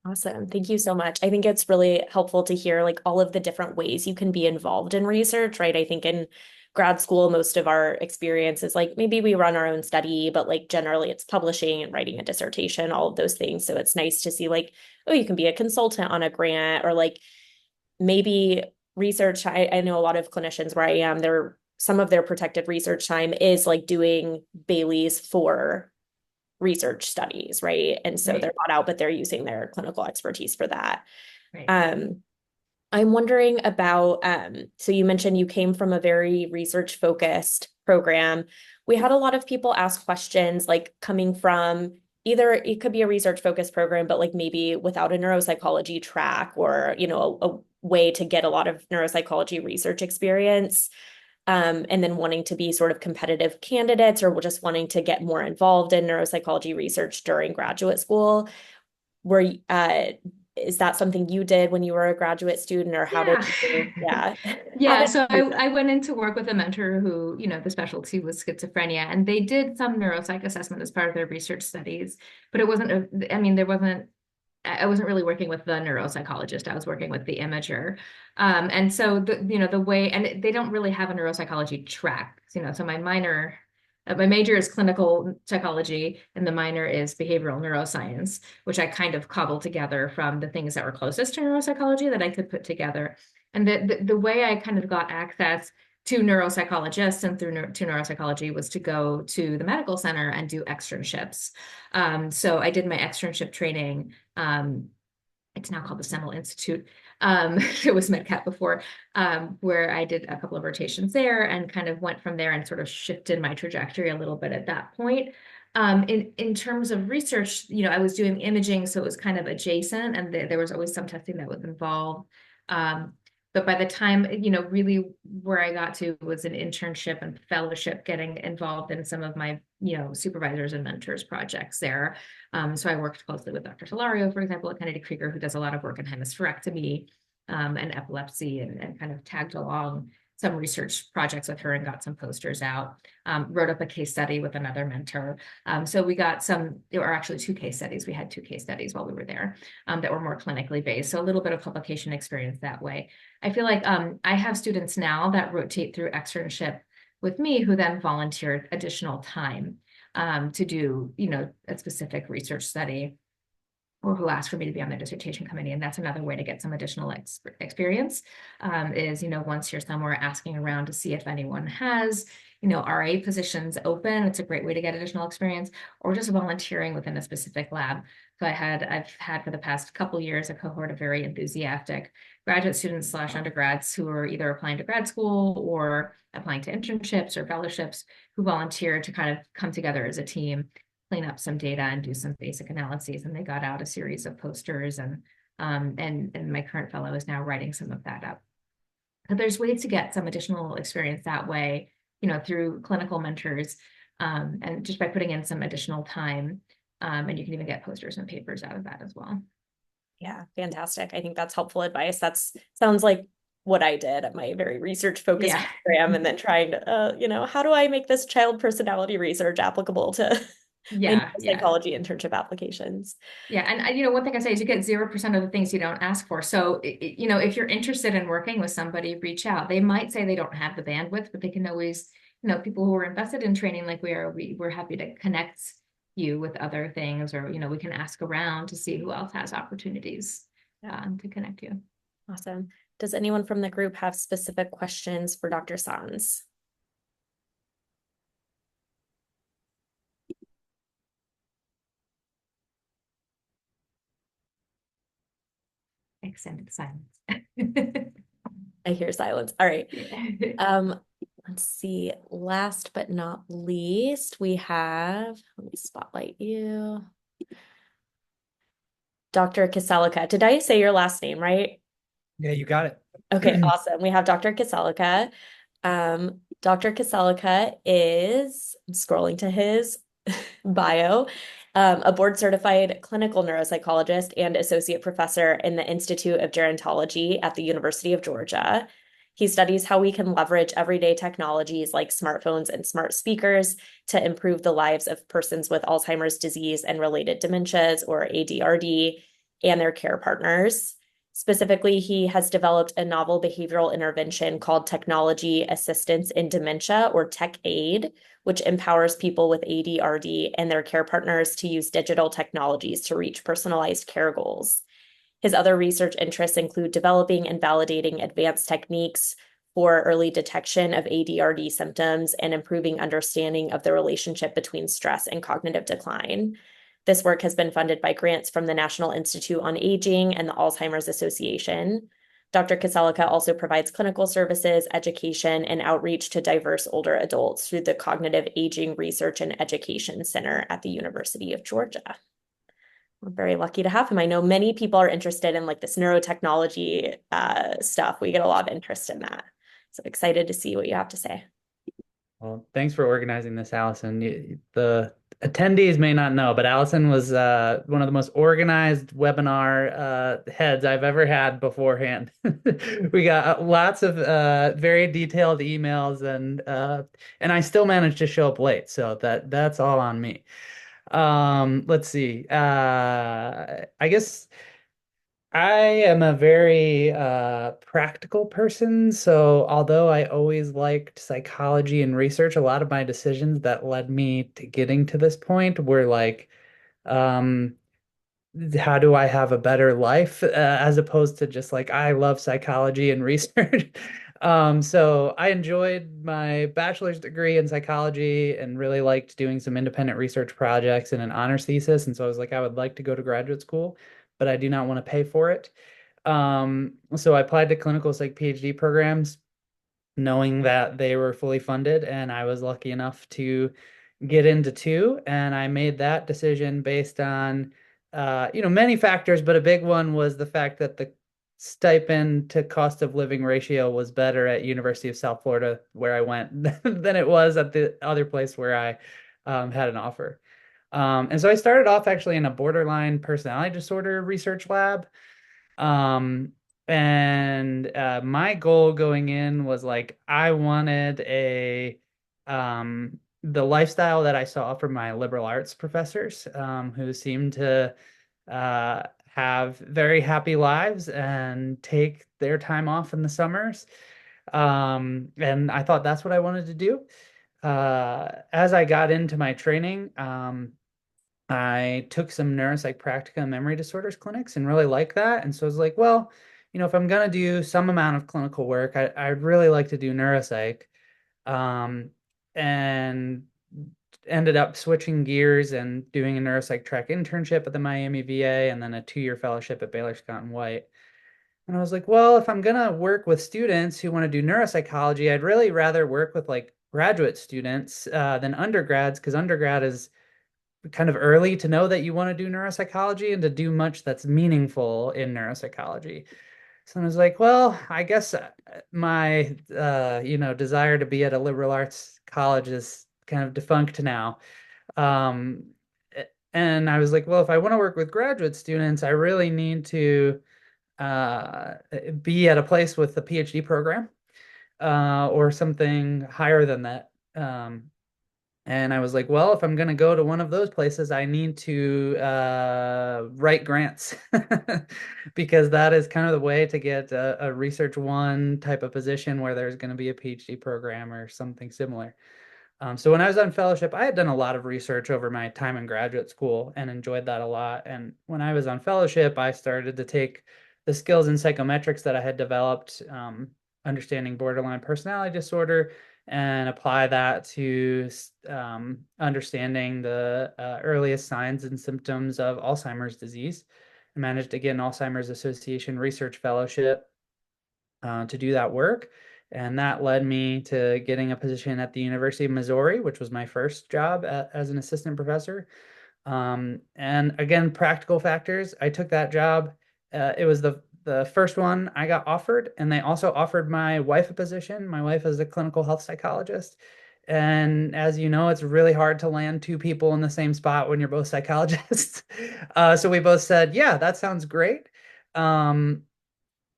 Awesome. Thank you so much. I think it's really helpful to hear like all of the different ways you can be involved in research, right? I think in grad school, most of our experience is like maybe we run our own study, but like generally it's publishing and writing a dissertation, all of those things. So it's nice to see like, oh, you can be a consultant on a grant, or like maybe research. I know a lot of clinicians where I am, some of their protected research time is like doing Baileys for research studies, right? And so they're not out, but they're using their clinical expertise for that. Right. I'm wondering about, so you mentioned you came from a very research focused program. we had a lot of people ask questions like coming from either it could be a research focused program, but like maybe without a neuropsychology track or, a way to get a lot of neuropsychology research experience. And then wanting to be sort of competitive candidates or just wanting to get more involved in neuropsychology research during graduate school. Is that something you did when you were a graduate student, or how did Yeah. you, yeah. Yeah, so I went in to work with a mentor who, the specialty was schizophrenia, and they did some neuropsych assessment as part of their research studies, but it wasn't, I mean, I wasn't really working with the neuropsychologist. I was working with the imager. And so the way, and they don't really have a neuropsychology track, so my major is clinical psychology and the minor is behavioral neuroscience, which I kind of cobbled together from the things that were closest to neuropsychology that I could put together. And the way I kind of got access to neuropsychologists and to neuropsychology was to go to the medical center and do externships. So I did my externship training. It's now called the Semel Institute. It was MedCat before, where I did a couple of rotations there and kind of went from there and sort of shifted my trajectory a little bit at that point. In terms of research, I was doing imaging, so it was kind of adjacent, and there was always some testing that was involved. But by the time, really where I got to was an internship and fellowship, getting involved in some of my, supervisors and mentors projects there. So I worked closely with Dr. Solario, for example, at Kennedy Krieger, who does a lot of work in hemispherectomy and epilepsy, and kind of tagged along some research projects with her and got some posters out. Wrote up a case study with another mentor. So we got there were actually 2 case studies. We had 2 case studies while we were there that were more clinically based. So a little bit of publication experience that way. I feel like I have students now that rotate through externship with me who then volunteered additional time to do, a specific research study, or who asked for me to be on the dissertation committee. And that's another way to get some additional experience is, once you're somewhere, asking around to see if anyone has, RA positions open. It's a great way to get additional experience, or just volunteering within a specific lab. So I've had for the past couple of years a cohort of very enthusiastic graduate students / undergrads who are either applying to grad school or applying to internships or fellowships, who volunteer to kind of come together as a team, clean up some data and do some basic analyses. And they got out a series of posters, and my current fellow is now writing some of that up. But there's ways to get some additional experience that way, through clinical mentors, and just by putting in some additional time. And you can even get posters and papers out of that as well. Yeah, fantastic. I think that's helpful advice. Sounds like what I did at my very research focused program, and then trying to, how do I make this child personality research applicable to my psychology internship applications? Yeah. And, one thing I say is you get 0% of the things you don't ask for. So, if you're interested in working with somebody, reach out. They might say they don't have the bandwidth, but they can always, people who are invested in training like we are, we're happy to connect you with other things, or, we can ask around to see who else has opportunities to connect you. Awesome. Does anyone from the group have specific questions for Dr. Sanz? Extended silence. I hear silence. All right. Let's see. Last but not least, we have, let me spotlight you, Dr. Kiselica. Did I say your last name right? Yeah, you got it. Okay, awesome. We have Dr. Kiselica. Dr. Kiselica is, I'm scrolling to his bio, a board-certified clinical neuropsychologist and associate professor in the Institute of Gerontology at the University of Georgia. He studies how we can leverage everyday technologies like smartphones and smart speakers to improve the lives of persons with Alzheimer's disease and related dementias, or ADRD, and their care partners. Specifically, he has developed a novel behavioral intervention called Technology Assistance in Dementia, or TechAid, which empowers people with ADRD and their care partners to use digital technologies to reach personalized care goals. His other research interests include developing and validating advanced techniques for early detection of ADRD symptoms and improving understanding of the relationship between stress and cognitive decline. This work has been funded by grants from the National Institute on Aging and the Alzheimer's Association. Dr. Kiselica also provides clinical services, education, and outreach to diverse older adults through the Cognitive Aging Research and Education Center at the University of Georgia. We're very lucky to have him. I know many people are interested in like this neurotechnology stuff. We get a lot of interest in that. So excited to see what you have to say. Well, thanks for organizing this, Allison. The attendees may not know, but Allison was one of the most organized webinar heads I've ever had beforehand. We got lots of very detailed emails, and I still managed to show up late, so that's all on me. Let's see. I guess I am a very practical person, so although I always liked psychology and research, a lot of my decisions that led me to getting to this point were like, um, how do I have a better life, as opposed to just like, I love psychology and research. So I enjoyed my bachelor's degree in psychology and really liked doing some independent research projects and an honors thesis. And so I was like, I would like to go to graduate school, but I do not want to pay for it. So I applied to clinical psych PhD programs, knowing that they were fully funded, and I was lucky enough to get into two. And I made that decision based on, many factors, but a big one was the fact that the stipend to cost of living ratio was better at University of South Florida, where I went, than it was at the other place where I had an offer. And so I started off actually in a borderline personality disorder research lab. Um, and my goal going in was like I wanted the lifestyle that I saw from my liberal arts professors, who seemed to have very happy lives and take their time off in the summers. And I thought that's what I wanted to do. As I got into my training, I took some neuropsych practica and memory disorders clinics and really liked that. And so I was like, well, if I'm going to do some amount of clinical work, I'd really like to do neuropsych. And ended up switching gears and doing a neuropsych track internship at the Miami VA and then a 2-year fellowship at Baylor Scott and White. And I was like, well, if I'm going to work with students who want to do neuropsychology, I'd really rather work with like graduate students than undergrads, because undergrad is kind of early to know that you want to do neuropsychology and to do much that's meaningful in neuropsychology. So I was like, well, I guess my desire to be at a liberal arts college is kind of defunct now. Um, and I was like, well, if I want to work with graduate students, I really need to be at a place with a PhD program or something higher than that. And I was like, well, if I'm going to go to one of those places, I need to write grants because that is kind of the way to get a Research One type of position where there's going to be a PhD program or something similar. So when I was on fellowship, I had done a lot of research over my time in graduate school and enjoyed that a lot. And when I was on fellowship, I started to take the skills in psychometrics that I had developed, understanding borderline personality disorder, and apply that to understanding the earliest signs and symptoms of Alzheimer's disease. I managed to get an Alzheimer's Association research fellowship to do that work. And that led me to getting a position at the University of Missouri, which was my first job as an assistant professor. And again, practical factors. I took that job. It was the first one I got offered, and they also offered my wife a position. My wife is a clinical health psychologist. And as you know, it's really hard to land two people in the same spot when you're both psychologists. So we both said, yeah, that sounds great. And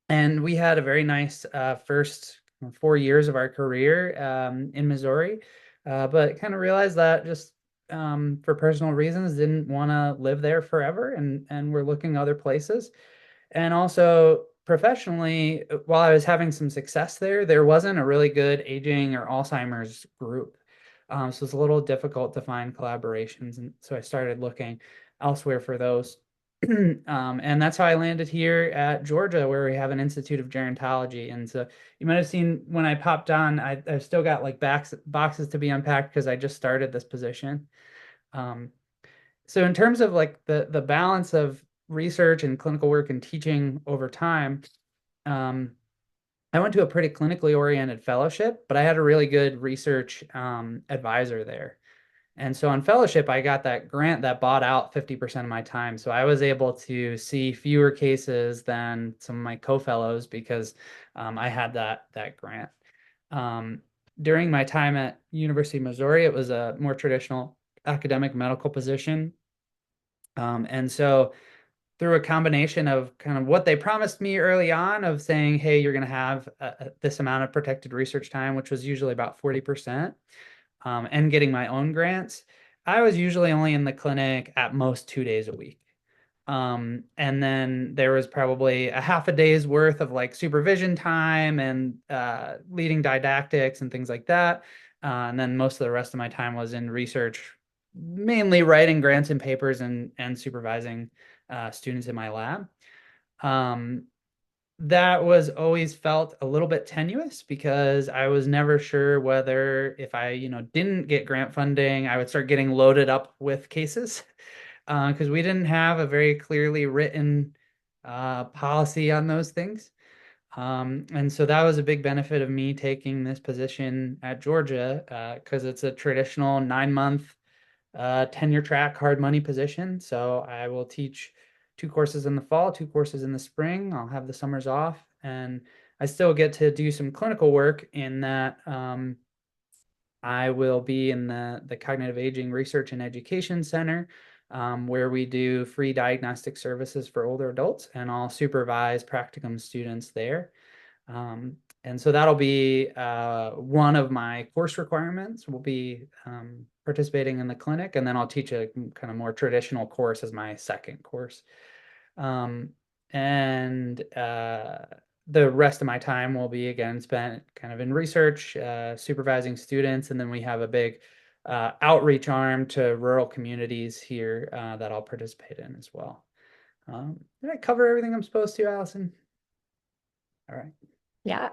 we had a very nice first 4 years of our career in Missouri, but kind of realized that just for personal reasons, didn't want to live there forever, and we're looking other places. And also professionally, while I was having some success there wasn't a really good aging or Alzheimer's group. So it's a little difficult to find collaborations. And so I started looking elsewhere for those. And that's how I landed here at Georgia, where we have an Institute of Gerontology. And so you might have seen when I popped on, I've still got like boxes to be unpacked because I just started this position. So in terms of like the balance of research and clinical work and teaching over time, I went to a pretty clinically oriented fellowship, but I had a really good research advisor there. And so on fellowship, I got that grant that bought out 50% of my time. So I was able to see fewer cases than some of my co-fellows because I had that grant. During my time at University of Missouri, it was a more traditional academic medical position. And so through a combination of kind of what they promised me early on of saying, hey, you're going to have this amount of protected research time, which was usually about 40%, and getting my own grants, I was usually only in the clinic at most 2 days a week. And then there was probably a half a day's worth of like supervision time and leading didactics and things like that. And then most of the rest of my time was in research, mainly writing grants and papers and supervising students in my lab. That was always felt a little bit tenuous because I was never sure whether if I, didn't get grant funding, I would start getting loaded up with cases because we didn't have a very clearly written policy on those things. And so that was a big benefit of me taking this position at Georgia because it's a traditional 9-month tenure track hard money position. So I will teach 2 courses in the fall, 2 courses in the spring. I'll have the summers off, and I still get to do some clinical work in that I will be in the Cognitive Aging Research and Education Center, where we do free diagnostic services for older adults, and I'll supervise practicum students there. And so that'll be one of my course requirements will be participating in the clinic, and then I'll teach a kind of more traditional course as my second course. And the rest of my time will be again spent kind of in research, supervising students, and then we have a big outreach arm to rural communities here that I'll participate in as well. Did I cover everything I'm supposed to, Allison? All right. Yeah.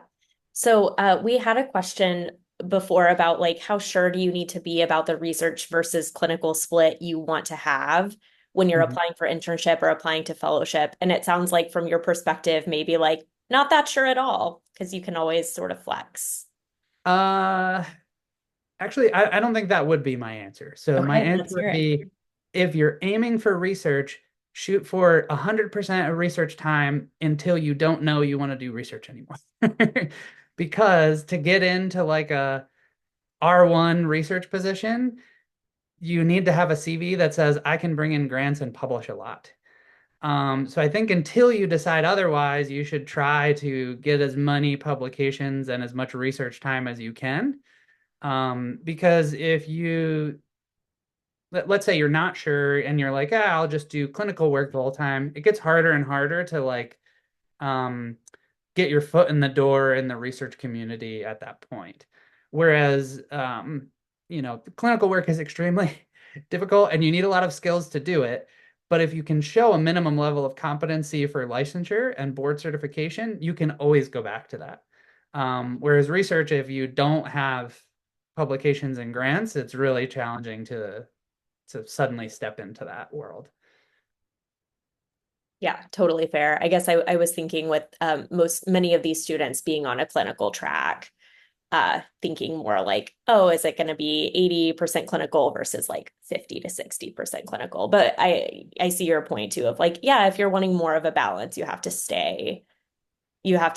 So we had a question before about like how sure do you need to be about the research versus clinical split you want to have when you're applying for internship or applying to fellowship. And it sounds like from your perspective, maybe like not that sure at all, because you can always sort of flex. Actually, I don't think that would be my answer. So my Okay, answer let's would hear it. be if you're aiming for research, shoot for 100% of research time until you don't know you want to do research anymore. Because to get into like a R1 research position, you need to have a CV that says I can bring in grants and publish a lot. So I think until you decide otherwise, you should try to get as many publications and as much research time as you can. Because if let's say you're not sure and you're like, I'll just do clinical work the whole time, it gets harder and harder to like get your foot in the door in the research community at that point. Whereas, the clinical work is extremely difficult and you need a lot of skills to do it. But if you can show a minimum level of competency for licensure and board certification, you can always go back to that. Whereas research, if you don't have publications and grants, it's really challenging to suddenly step into that world. Yeah, totally fair. I guess I was thinking with many of these students being on a clinical track, thinking more like, oh, is it going to be 80% clinical versus like 50 to 60% clinical? But I see your point too of like, yeah, if you're wanting more of a balance, you have to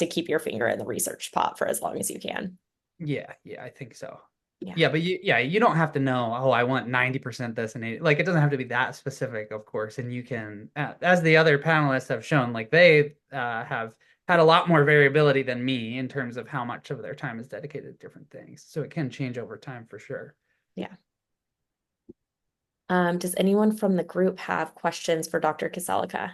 keep your finger in the research pot for as long as you can. Yeah, I think so. Yeah. Yeah, but you don't have to know, oh, I want 90% this and 80. Like it doesn't have to be that specific, of course. And you can, as the other panelists have shown, like they have had a lot more variability than me in terms of how much of their time is dedicated to different things. So it can change over time for sure. Yeah. Does anyone from the group have questions for Dr. Kiselica?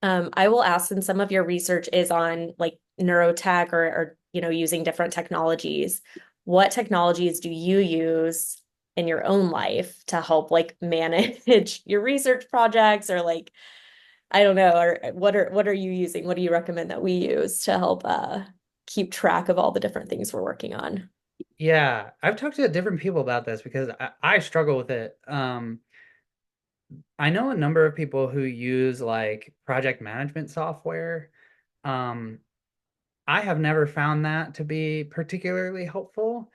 I will ask, since some of your research is on like neurotech or using different technologies, what technologies do you use in your own life to help like manage your research projects or like I don't know, or what are you using? What do you recommend that we use to help keep track of all the different things we're working on? Yeah, I've talked to different people about this because I struggle with it. I know a number of people who use like project management software. Um, I have never found that to be particularly helpful.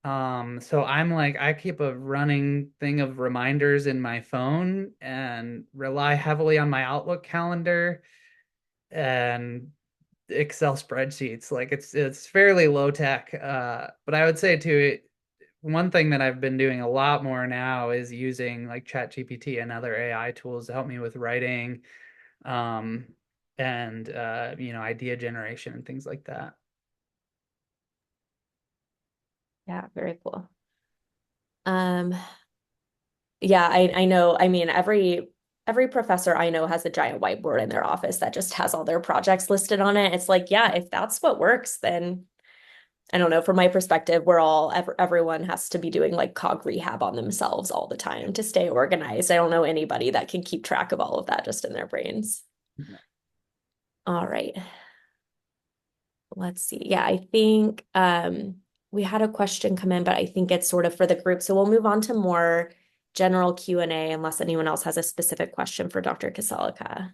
So I'm like, I keep a running thing of reminders in my phone and rely heavily on my Outlook calendar and Excel spreadsheets. Like it's fairly low tech. But I would say too, one thing that I've been doing a lot more now is using like ChatGPT and other AI tools to help me with writing, um, and idea generation and things like that. Yeah, very cool. Yeah, I know. I mean, every professor I know has a giant whiteboard in their office that just has all their projects listed on it. It's like, yeah, if that's what works, then I don't know. From my perspective, everyone has to be doing like cog rehab on themselves all the time to stay organized. I don't know anybody that can keep track of all of that just in their brains. All right. Let's see. Yeah, I think we had a question come in, but I think it's sort of for the group. So we'll move on to more general Q&A unless anyone else has a specific question for Dr. Kiselica.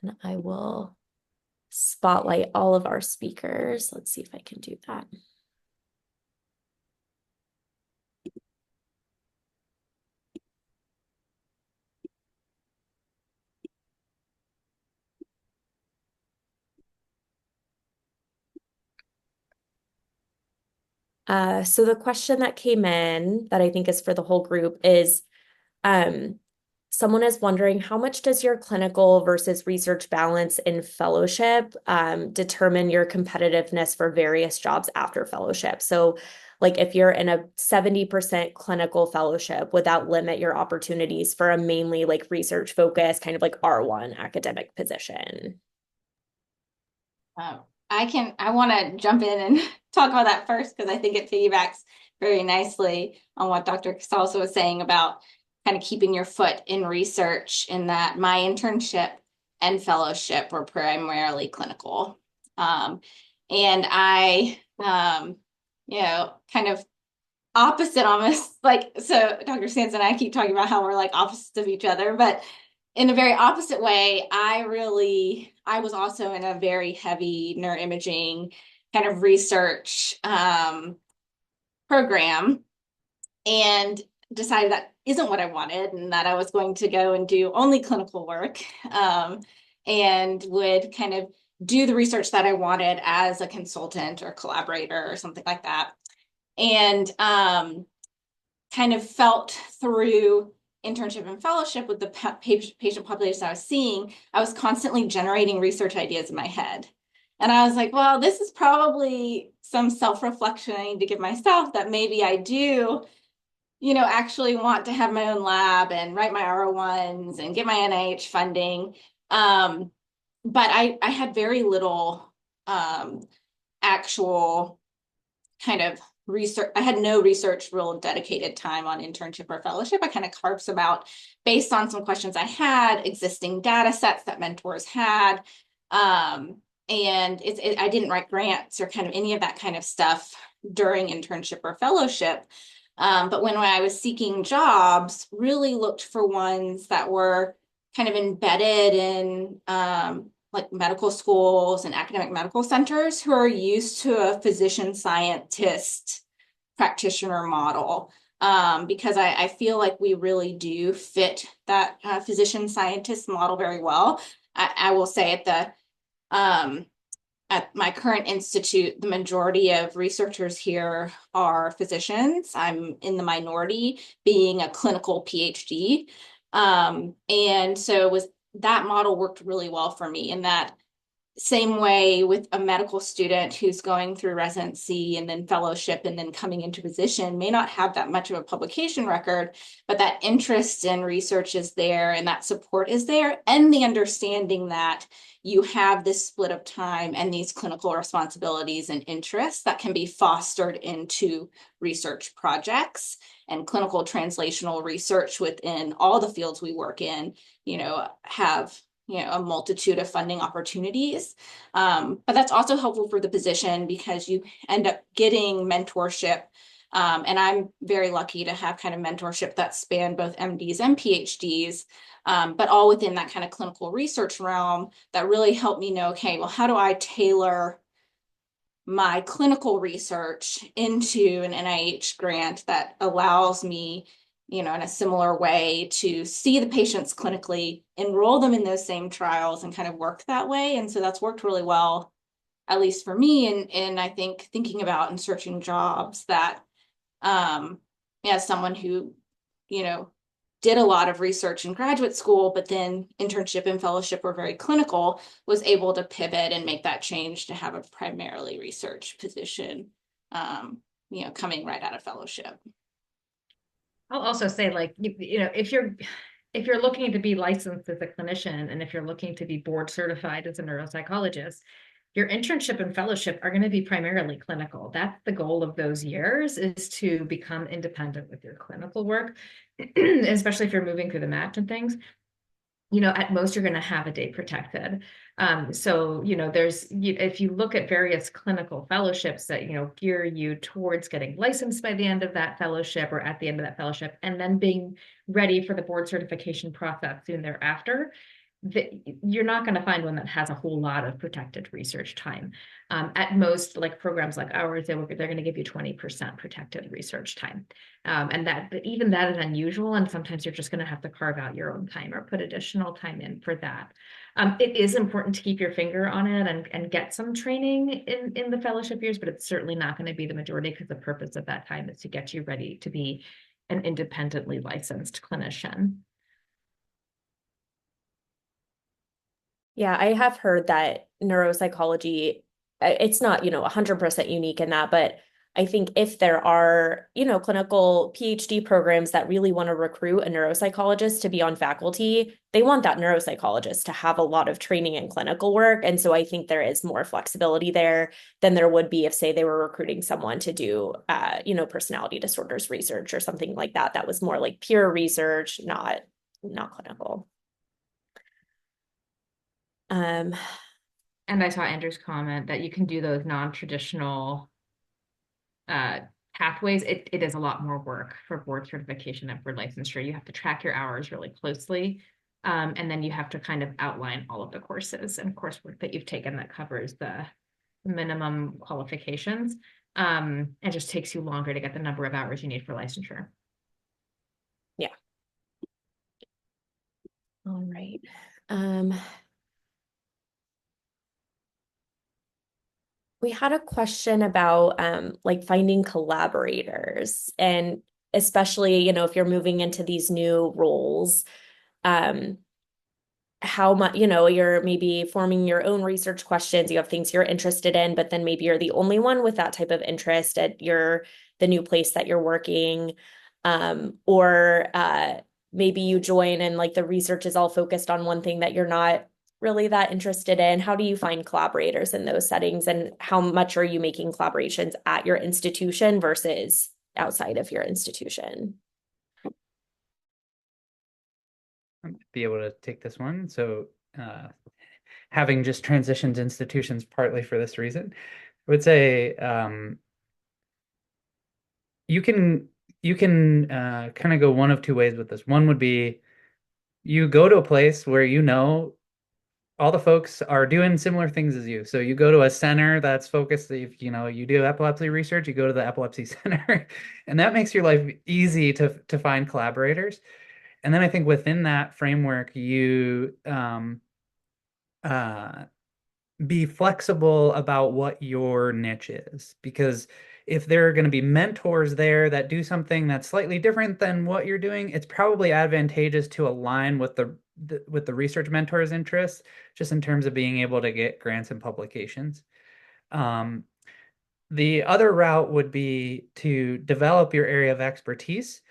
And I will spotlight all of our speakers. Let's see if I can do that. So the question that came in that I think is for the whole group is, someone is wondering, how much does your clinical versus research balance in fellowship determine your competitiveness for various jobs after fellowship? So like if you're in a 70% clinical fellowship, would that limit your opportunities for a mainly like research focused kind of like R1 academic position? I want to jump in and talk about that first because I think it piggybacks very nicely on what Dr. Castalso was saying about kind of keeping your foot in research, in that my internship and fellowship were primarily clinical. And I, kind of opposite almost, like, so Dr. Sanz and I keep talking about how we're like opposites of each other, but in a very opposite way, I was also in a very heavy neuroimaging kind of research program, and decided that isn't what I wanted, and that I was going to go and do only clinical work, and would kind of do the research that I wanted as a consultant or collaborator or something like that. And kind of felt through internship and fellowship with the patient population I was seeing, I was constantly generating research ideas in my head. And I was like, well, this is probably some self-reflection I need to give myself, that maybe I do, actually want to have my own lab and write my R01s and get my NIH funding. But I had very little actual kind of research. I had no research real dedicated time on internship or fellowship. I kind of carved some out based on some questions I had, existing data sets that mentors had. And I didn't write grants or kind of any of that kind of stuff during internship or fellowship. But when I was seeking jobs, really looked for ones that were kind of embedded in like medical schools and academic medical centers who are used to a physician scientist practitioner model. Because I feel like we really do fit that physician scientist model very well. I will say at my current institute, the majority of researchers here are physicians. I'm in the minority, being a clinical PhD. And so that model worked really well for me, in that same way with a medical student who's going through residency and then fellowship and then coming into position, may not have that much of a publication record, but that interest in research is there, and that support is there, and the understanding that you have this split of time and these clinical responsibilities and interests that can be fostered into research projects. And clinical translational research within all the fields we work in, have a multitude of funding opportunities. But that's also helpful for the position because you end up getting mentorship. And I'm very lucky to have kind of mentorship that span both MDs and PhDs, but all within that kind of clinical research realm that really helped me know, okay, well, how do I tailor my clinical research into an NIH grant that allows me, in a similar way to see the patients clinically, enroll them in those same trials and kind of work that way. And so that's worked really well, at least for me. And I think thinking about and searching jobs that, as someone who, did a lot of research in graduate school, but then internship and fellowship were very clinical, was able to pivot and make that change to have a primarily research position, coming right out of fellowship. I'll also say, like, if you're looking to be licensed as a clinician, and if you're looking to be board certified as a neuropsychologist, your internship and fellowship are going to be primarily clinical. That's the goal of those years, is to become independent with your clinical work, especially if you're moving through the match and things. At most you're going to have a day protected. So, if you look at various clinical fellowships that, gear you towards getting licensed by the end of that fellowship or at the end of that fellowship, and then being ready for the board certification process soon thereafter, you're not going to find one that has a whole lot of protected research time. At most, like programs like ours, they're going to give you 20% protected research time. But even that is unusual. And sometimes you're just going to have to carve out your own time or put additional time in for that. It is important to keep your finger on it and get some training in the fellowship years, but it's certainly not going to be the majority, because the purpose of that time is to get you ready to be an independently licensed clinician. Yeah, I have heard that neuropsychology, it's not, 100% unique in that, but I think if there are, clinical PhD programs that really want to recruit a neuropsychologist to be on faculty, they want that neuropsychologist to have a lot of training in clinical work. And so I think there is more flexibility there than there would be if, say, they were recruiting someone to do, personality disorders research or something like that. That was more like pure research, not clinical. And I saw Andrew's comment that you can do those non-traditional pathways. It is a lot more work for board certification and for licensure. You have to track your hours really closely. And then you have to kind of outline all of the courses and coursework that you've taken that covers the minimum qualifications. It just takes you longer to get the number of hours you need for licensure. Yeah. All right. We had a question about like finding collaborators, and especially, if you're moving into these new roles, how much, you're maybe forming your own research questions, you have things you're interested in, but then maybe you're the only one with that type of interest at the new place that you're working. Or maybe you join and like the research is all focused on one thing that you're not really that interested in. How do you find collaborators in those settings, and how much are you making collaborations at your institution versus outside of your institution? Be able to take this one. So having just transitioned institutions partly for this reason, I would say you can kind of go one of two ways with this. One would be you go to a place where all the folks are doing similar things as you. So you go to a center that's focused, if you do epilepsy research, you go to the epilepsy center, and that makes your life easy to find collaborators. And then I think within that framework, you be flexible about what your niche is, because if there are going to be mentors there that do something that's slightly different than what you're doing, it's probably advantageous to align with the research mentor's interests, just in terms of being able to get grants and publications. The other route would be to develop your area of expertise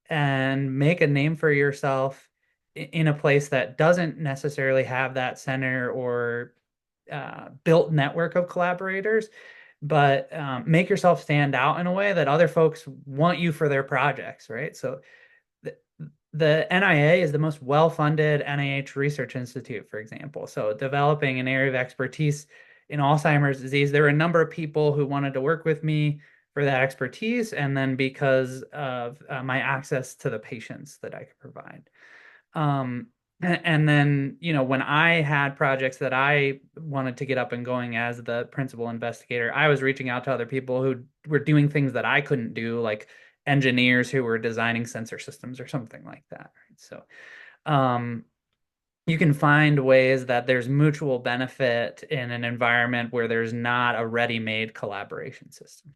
and make a name for yourself in a place that doesn't necessarily have that center or built network of collaborators, but make yourself stand out in a way that other folks want you for their projects, right? So the NIA is the most well-funded NIH research institute, for example. So developing an area of expertise in Alzheimer's disease, there were a number of people who wanted to work with me for that expertise, and then because of my access to the patients that I could provide. And then, when I had projects that I wanted to get up and going as the principal investigator, I was reaching out to other people who were doing things that I couldn't do, like engineers who were designing sensor systems or something like that. So, you can find ways that there's mutual benefit in an environment where there's not a ready-made collaboration system.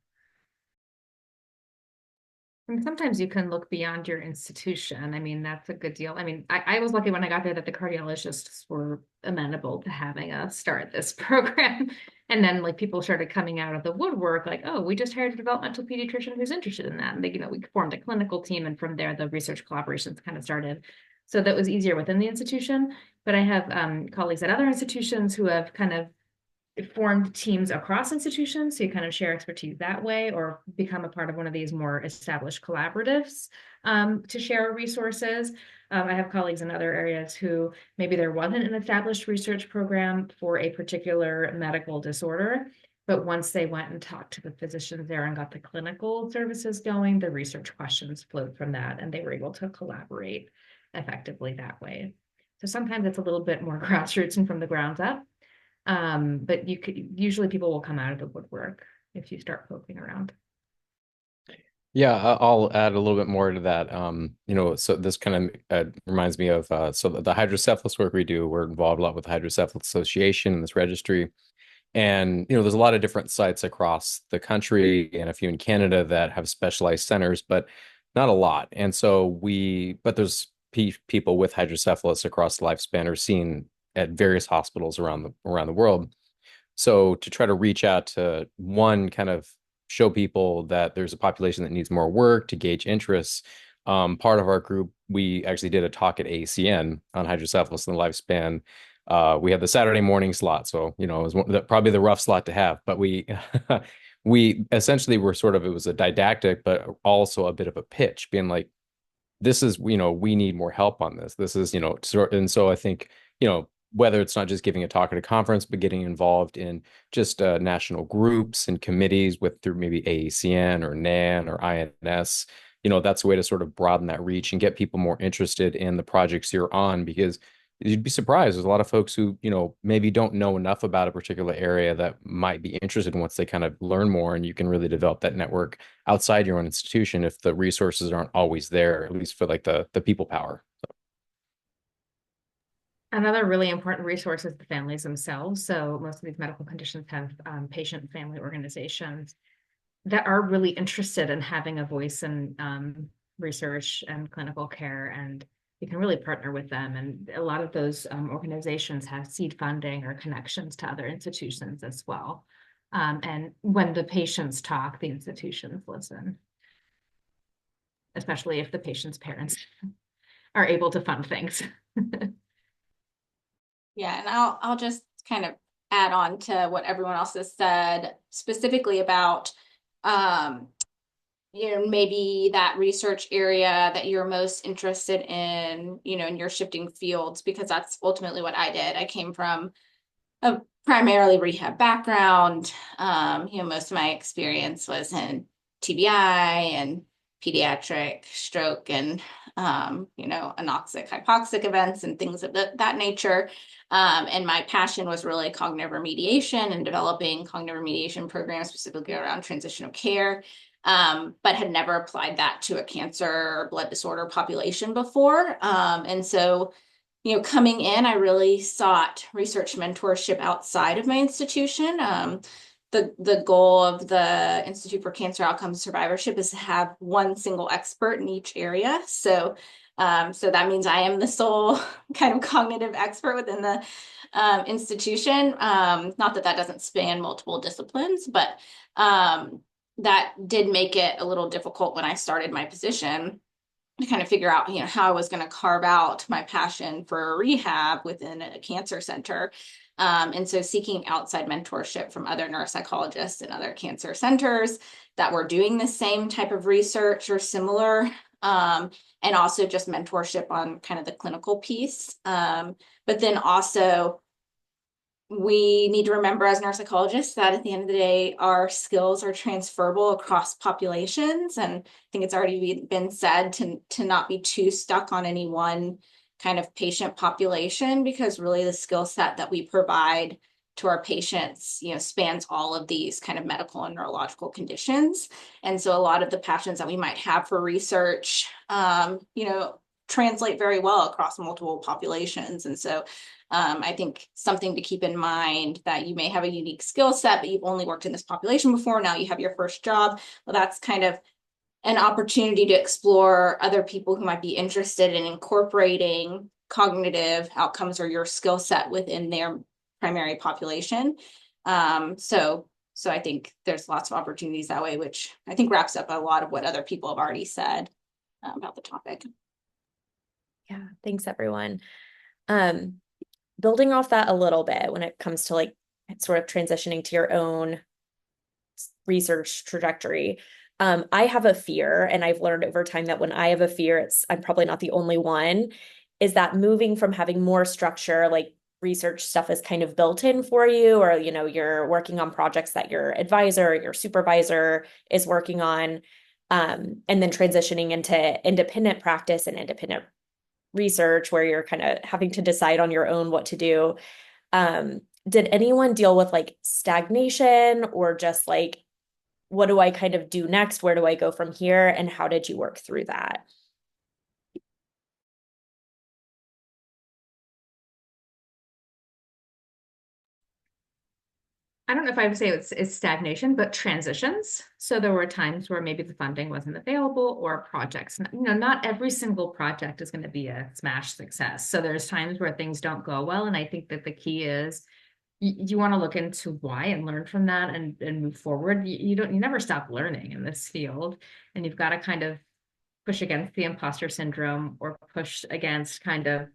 And sometimes you can look beyond your institution. I mean, that's a good deal. I mean, I was lucky when I got there that the cardiologists were amenable to having us start this program. And then like people started coming out of the woodwork, like, oh, we just hired a developmental pediatrician who's interested in that. And they, we formed a clinical team, and from there the research collaborations kind of started. So that was easier within the institution. But I have colleagues at other institutions who have kind of formed teams across institutions, so you kind of share expertise that way, or become a part of one of these more established collaboratives to share resources. I have colleagues in other areas who maybe there wasn't an established research program for a particular medical disorder, but once they went and talked to the physicians there and got the clinical services going, the research questions flowed from that, and they were able to collaborate effectively that way. So sometimes it's a little bit more grassroots and from the ground up. But usually people will come out of the woodwork if you start poking around. Yeah, I'll add a little bit more to that. So this kind of reminds me of so the hydrocephalus work we do. We're involved a lot with the Hydrocephalus Association and this registry. And there's a lot of different sites across the country and a few in Canada that have specialized centers, but not a lot. And so but there's people with hydrocephalus across the lifespan are seen at various hospitals around the world. So to try to reach out to one, kind of show people that there's a population that needs more work, to gauge interests. Part of our group, we actually did a talk at ACN on hydrocephalus and the lifespan. We had the Saturday morning slot, so it was probably the rough slot to have. But we we essentially were it was a didactic, but also a bit of a pitch, being like, this is we need more help on this. This is and so I think whether it's not just giving a talk at a conference, but getting involved in just national groups and committees through maybe AACN or NAN or INS, that's a way to sort of broaden that reach and get people more interested in the projects you're on, because you'd be surprised. There's a lot of folks who, maybe don't know enough about a particular area that might be interested once they kind of learn more, and you can really develop that network outside your own institution if the resources aren't always there, at least for like the people power. Another really important resource is the families themselves. So most of these medical conditions have patient and family organizations that are really interested in having a voice in research and clinical care, and you can really partner with them. And a lot of those organizations have seed funding or connections to other institutions as well. And when the patients talk, the institutions listen, especially if the patient's parents are able to fund things. Yeah, and I'll just kind of add on to what everyone else has said, specifically about maybe that research area that you're most interested in, in your shifting fields, because that's ultimately what I did. I came from a primarily rehab background. Most of my experience was in TBI and pediatric stroke and anoxic, hypoxic events and things of that nature. And my passion was really cognitive remediation and developing cognitive remediation programs specifically around transitional care, but had never applied that to a cancer or blood disorder population before. And so, coming in, I really sought research mentorship outside of my institution. The goal of the Institute for Cancer Outcomes Survivorship is to have one single expert in each area. So that means I am the sole kind of cognitive expert within the institution. Not that doesn't span multiple disciplines, but that did make it a little difficult when I started my position to kind of figure out, how I was going to carve out my passion for rehab within a cancer center. And so seeking outside mentorship from other neuropsychologists and other cancer centers that were doing the same type of research or similar and also just mentorship on kind of the clinical piece. But then also, we need to remember as neuropsychologists that at the end of the day, our skills are transferable across populations. And I think it's already been said to not be too stuck on any one kind of patient population, because really the skill set that we provide to our patients, spans all of these kind of medical and neurological conditions. And so a lot of the passions that we might have for research, translate very well across multiple populations. And so I think something to keep in mind, that you may have a unique skill set, but you've only worked in this population before. Now you have your first job. Well, that's kind of an opportunity to explore other people who might be interested in incorporating cognitive outcomes or your skill set within their primary population. So I think there's lots of opportunities that way, which I think wraps up a lot of what other people have already said about the topic. Yeah, thanks everyone. Building off that a little bit when it comes to like sort of transitioning to your own research trajectory. I have a fear, and I've learned over time that when I have a fear, I'm probably not the only one, is that moving from having more structure, like research stuff is kind of built in for you, or, you're working on projects that your advisor or your supervisor is working on, and then transitioning into independent practice and independent research where you're kind of having to decide on your own what to do. Did anyone deal with like stagnation, or just like, what do I kind of do next? Where do I go from here? And how did you work through that? I don't know if I would say it's stagnation, but transitions. So there were times where maybe the funding wasn't available, or projects, not every single project is going to be a smash success. So there's times where things don't go well. And I think that the key is you want to look into why and learn from that and move forward. You never stop learning in this field, and you've got to kind of push against the imposter syndrome, or push against kind of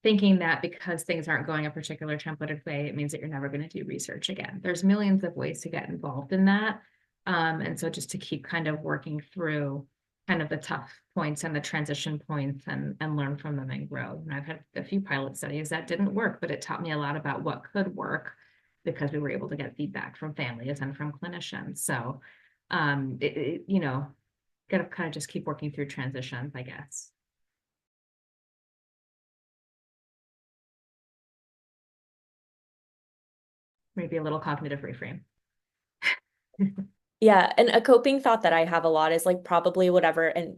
thinking that because things aren't going a particular templated way, it means that you're never going to do research again. There's millions of ways to get involved in that. And so just to keep kind of working through kind of the tough points and the transition points, and learn from them and grow. And I've had a few pilot studies that didn't work, but it taught me a lot about what could work, because we were able to get feedback from families and from clinicians. So, got to kind of just keep working through transitions, I guess. Maybe a little cognitive reframe. Yeah, and a coping thought that I have a lot is like probably whatever, and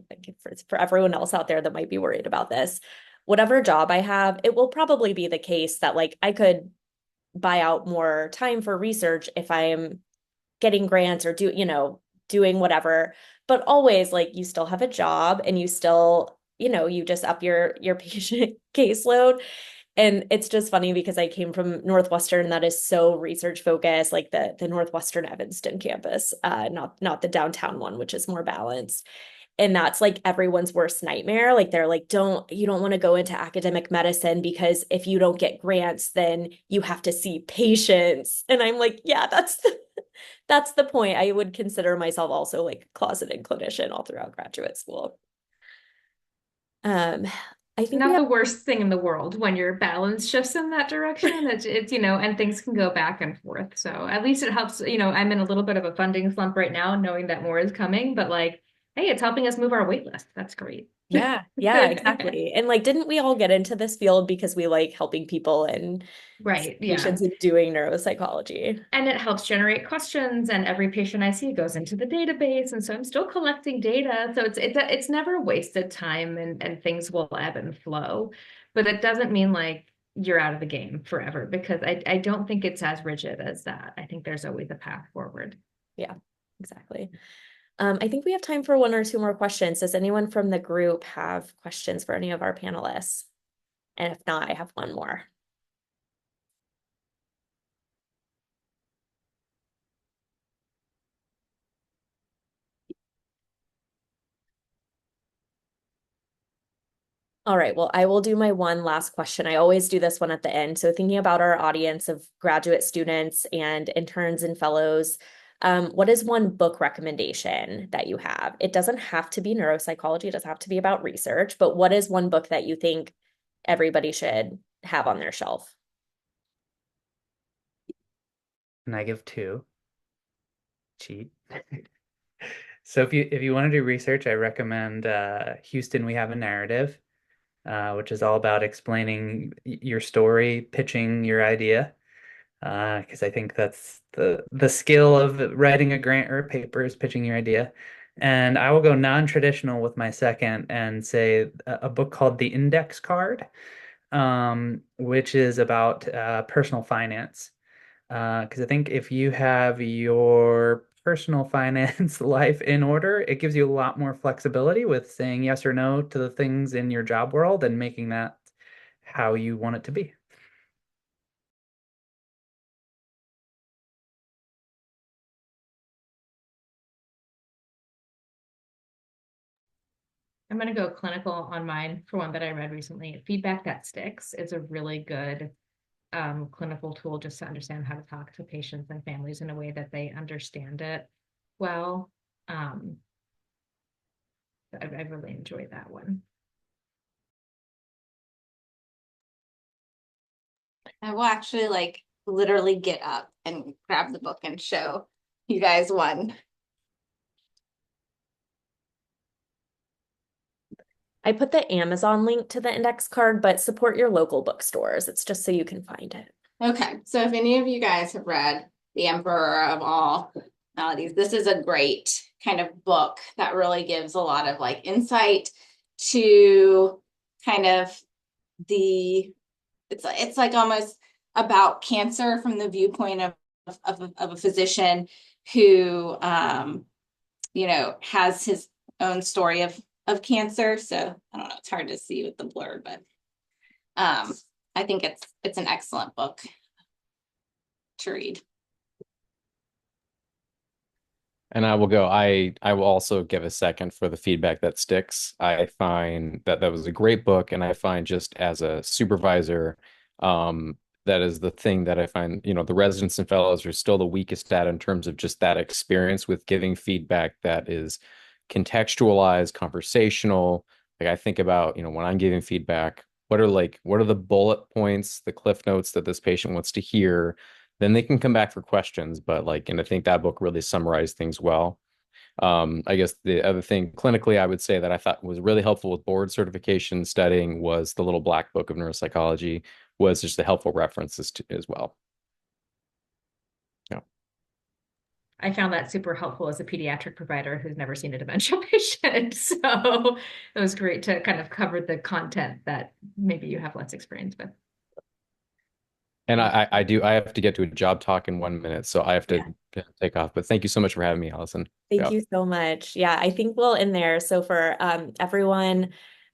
for everyone else out there that might be worried about this, whatever job I have, it will probably be the case that like I could buy out more time for research if I'm getting grants or doing whatever. But always, like, you still have a job, and you still, you just up your patient caseload. And it's just funny because I came from Northwestern, that is so research focused, like the Northwestern Evanston campus, not the downtown one, which is more balanced. And that's like everyone's worst nightmare. Like they're like, you don't want to go into academic medicine, because if you don't get grants, then you have to see patients. And I'm like, yeah, that's the point. I would consider myself also like a closeted clinician all throughout graduate school. I think not the worst thing in the world when your balance shifts in that direction. It's and things can go back and forth. So at least it helps. I'm in a little bit of a funding slump right now, knowing that more is coming, but like, hey, it's helping us move our wait list. That's great. Yeah, exactly. And like, didn't we all get into this field because we like helping people and right, patients and doing neuropsychology? And it helps generate questions, and every patient I see goes into the database. And so I'm still collecting data. So it's never wasted time, and things will ebb and flow. But it doesn't mean like you're out of the game forever, because I don't think it's as rigid as that. I think there's always a path forward. Yeah, exactly. I think we have time for one or two more questions. Does anyone from the group have questions for any of our panelists? And if not, I have one more. All right, well, I will do my one last question. I always do this one at the end. So thinking about our audience of graduate students and interns and fellows, What is one book recommendation that you have? It doesn't have to be neuropsychology, it doesn't have to be about research, but what is one book that you think everybody should have on their shelf? And I give two. Cheat. So if you want to do research, I recommend Houston, We Have a Narrative, which is all about explaining your story, pitching your idea. Because I think that's the skill of writing a grant or a paper is pitching your idea. And I will go non-traditional with my second and say a book called The Index Card, which is about personal finance. Because I think if you have your personal finance life in order, it gives you a lot more flexibility with saying yes or no to the things in your job world and making that how you want it to be. I'm going to go clinical on mine for one that I read recently. Feedback That Sticks is a really good clinical tool just to understand how to talk to patients and families in a way that they understand it well. I really enjoyed that one. I will actually like literally get up and grab the book and show you guys one. I put the Amazon link to the index card, but support your local bookstores. It's just so you can find it. Okay, so if any of you guys have read The Emperor of All Maladies, this is a great kind of book that really gives a lot of like insight to kind of it's like almost about cancer from the viewpoint of a physician who you know has his own story of cancer. So I don't know, it's hard to see with the blur, but I think it's an excellent book to read. And I will go. I will also give a second for The Feedback That Sticks. I find that that was a great book, and I find just as a supervisor, that is the thing that I find, the residents and fellows are still the weakest at in terms of just that experience with giving feedback that is contextualized, conversational. Like I think about, when I'm giving feedback, what are the bullet points, the cliff notes that this patient wants to hear? Then they can come back for questions. But and I think that book really summarized things well. I guess the other thing clinically, I would say that I thought was really helpful with board certification studying was the little black book of neuropsychology, was just the helpful references to as well. Yeah. I found that super helpful as a pediatric provider who's never seen a dementia patient. So it was great to kind of cover the content that maybe you have less experience with. And I have to get to a job talk in 1 minute, so I have to take off. But thank you so much for having me, Allison. Thank you so much. Yeah, I think we'll end there. So for everyone,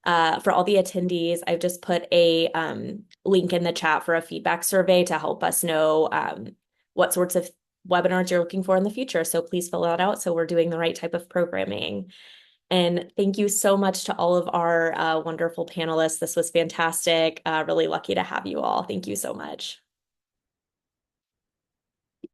for all the attendees, I've just put a link in the chat for a feedback survey to help us know what sorts of webinars you're looking for in the future. So please fill that out so we're doing the right type of programming. And thank you so much to all of our wonderful panelists. This was fantastic. Really lucky to have you all. Thank you so much.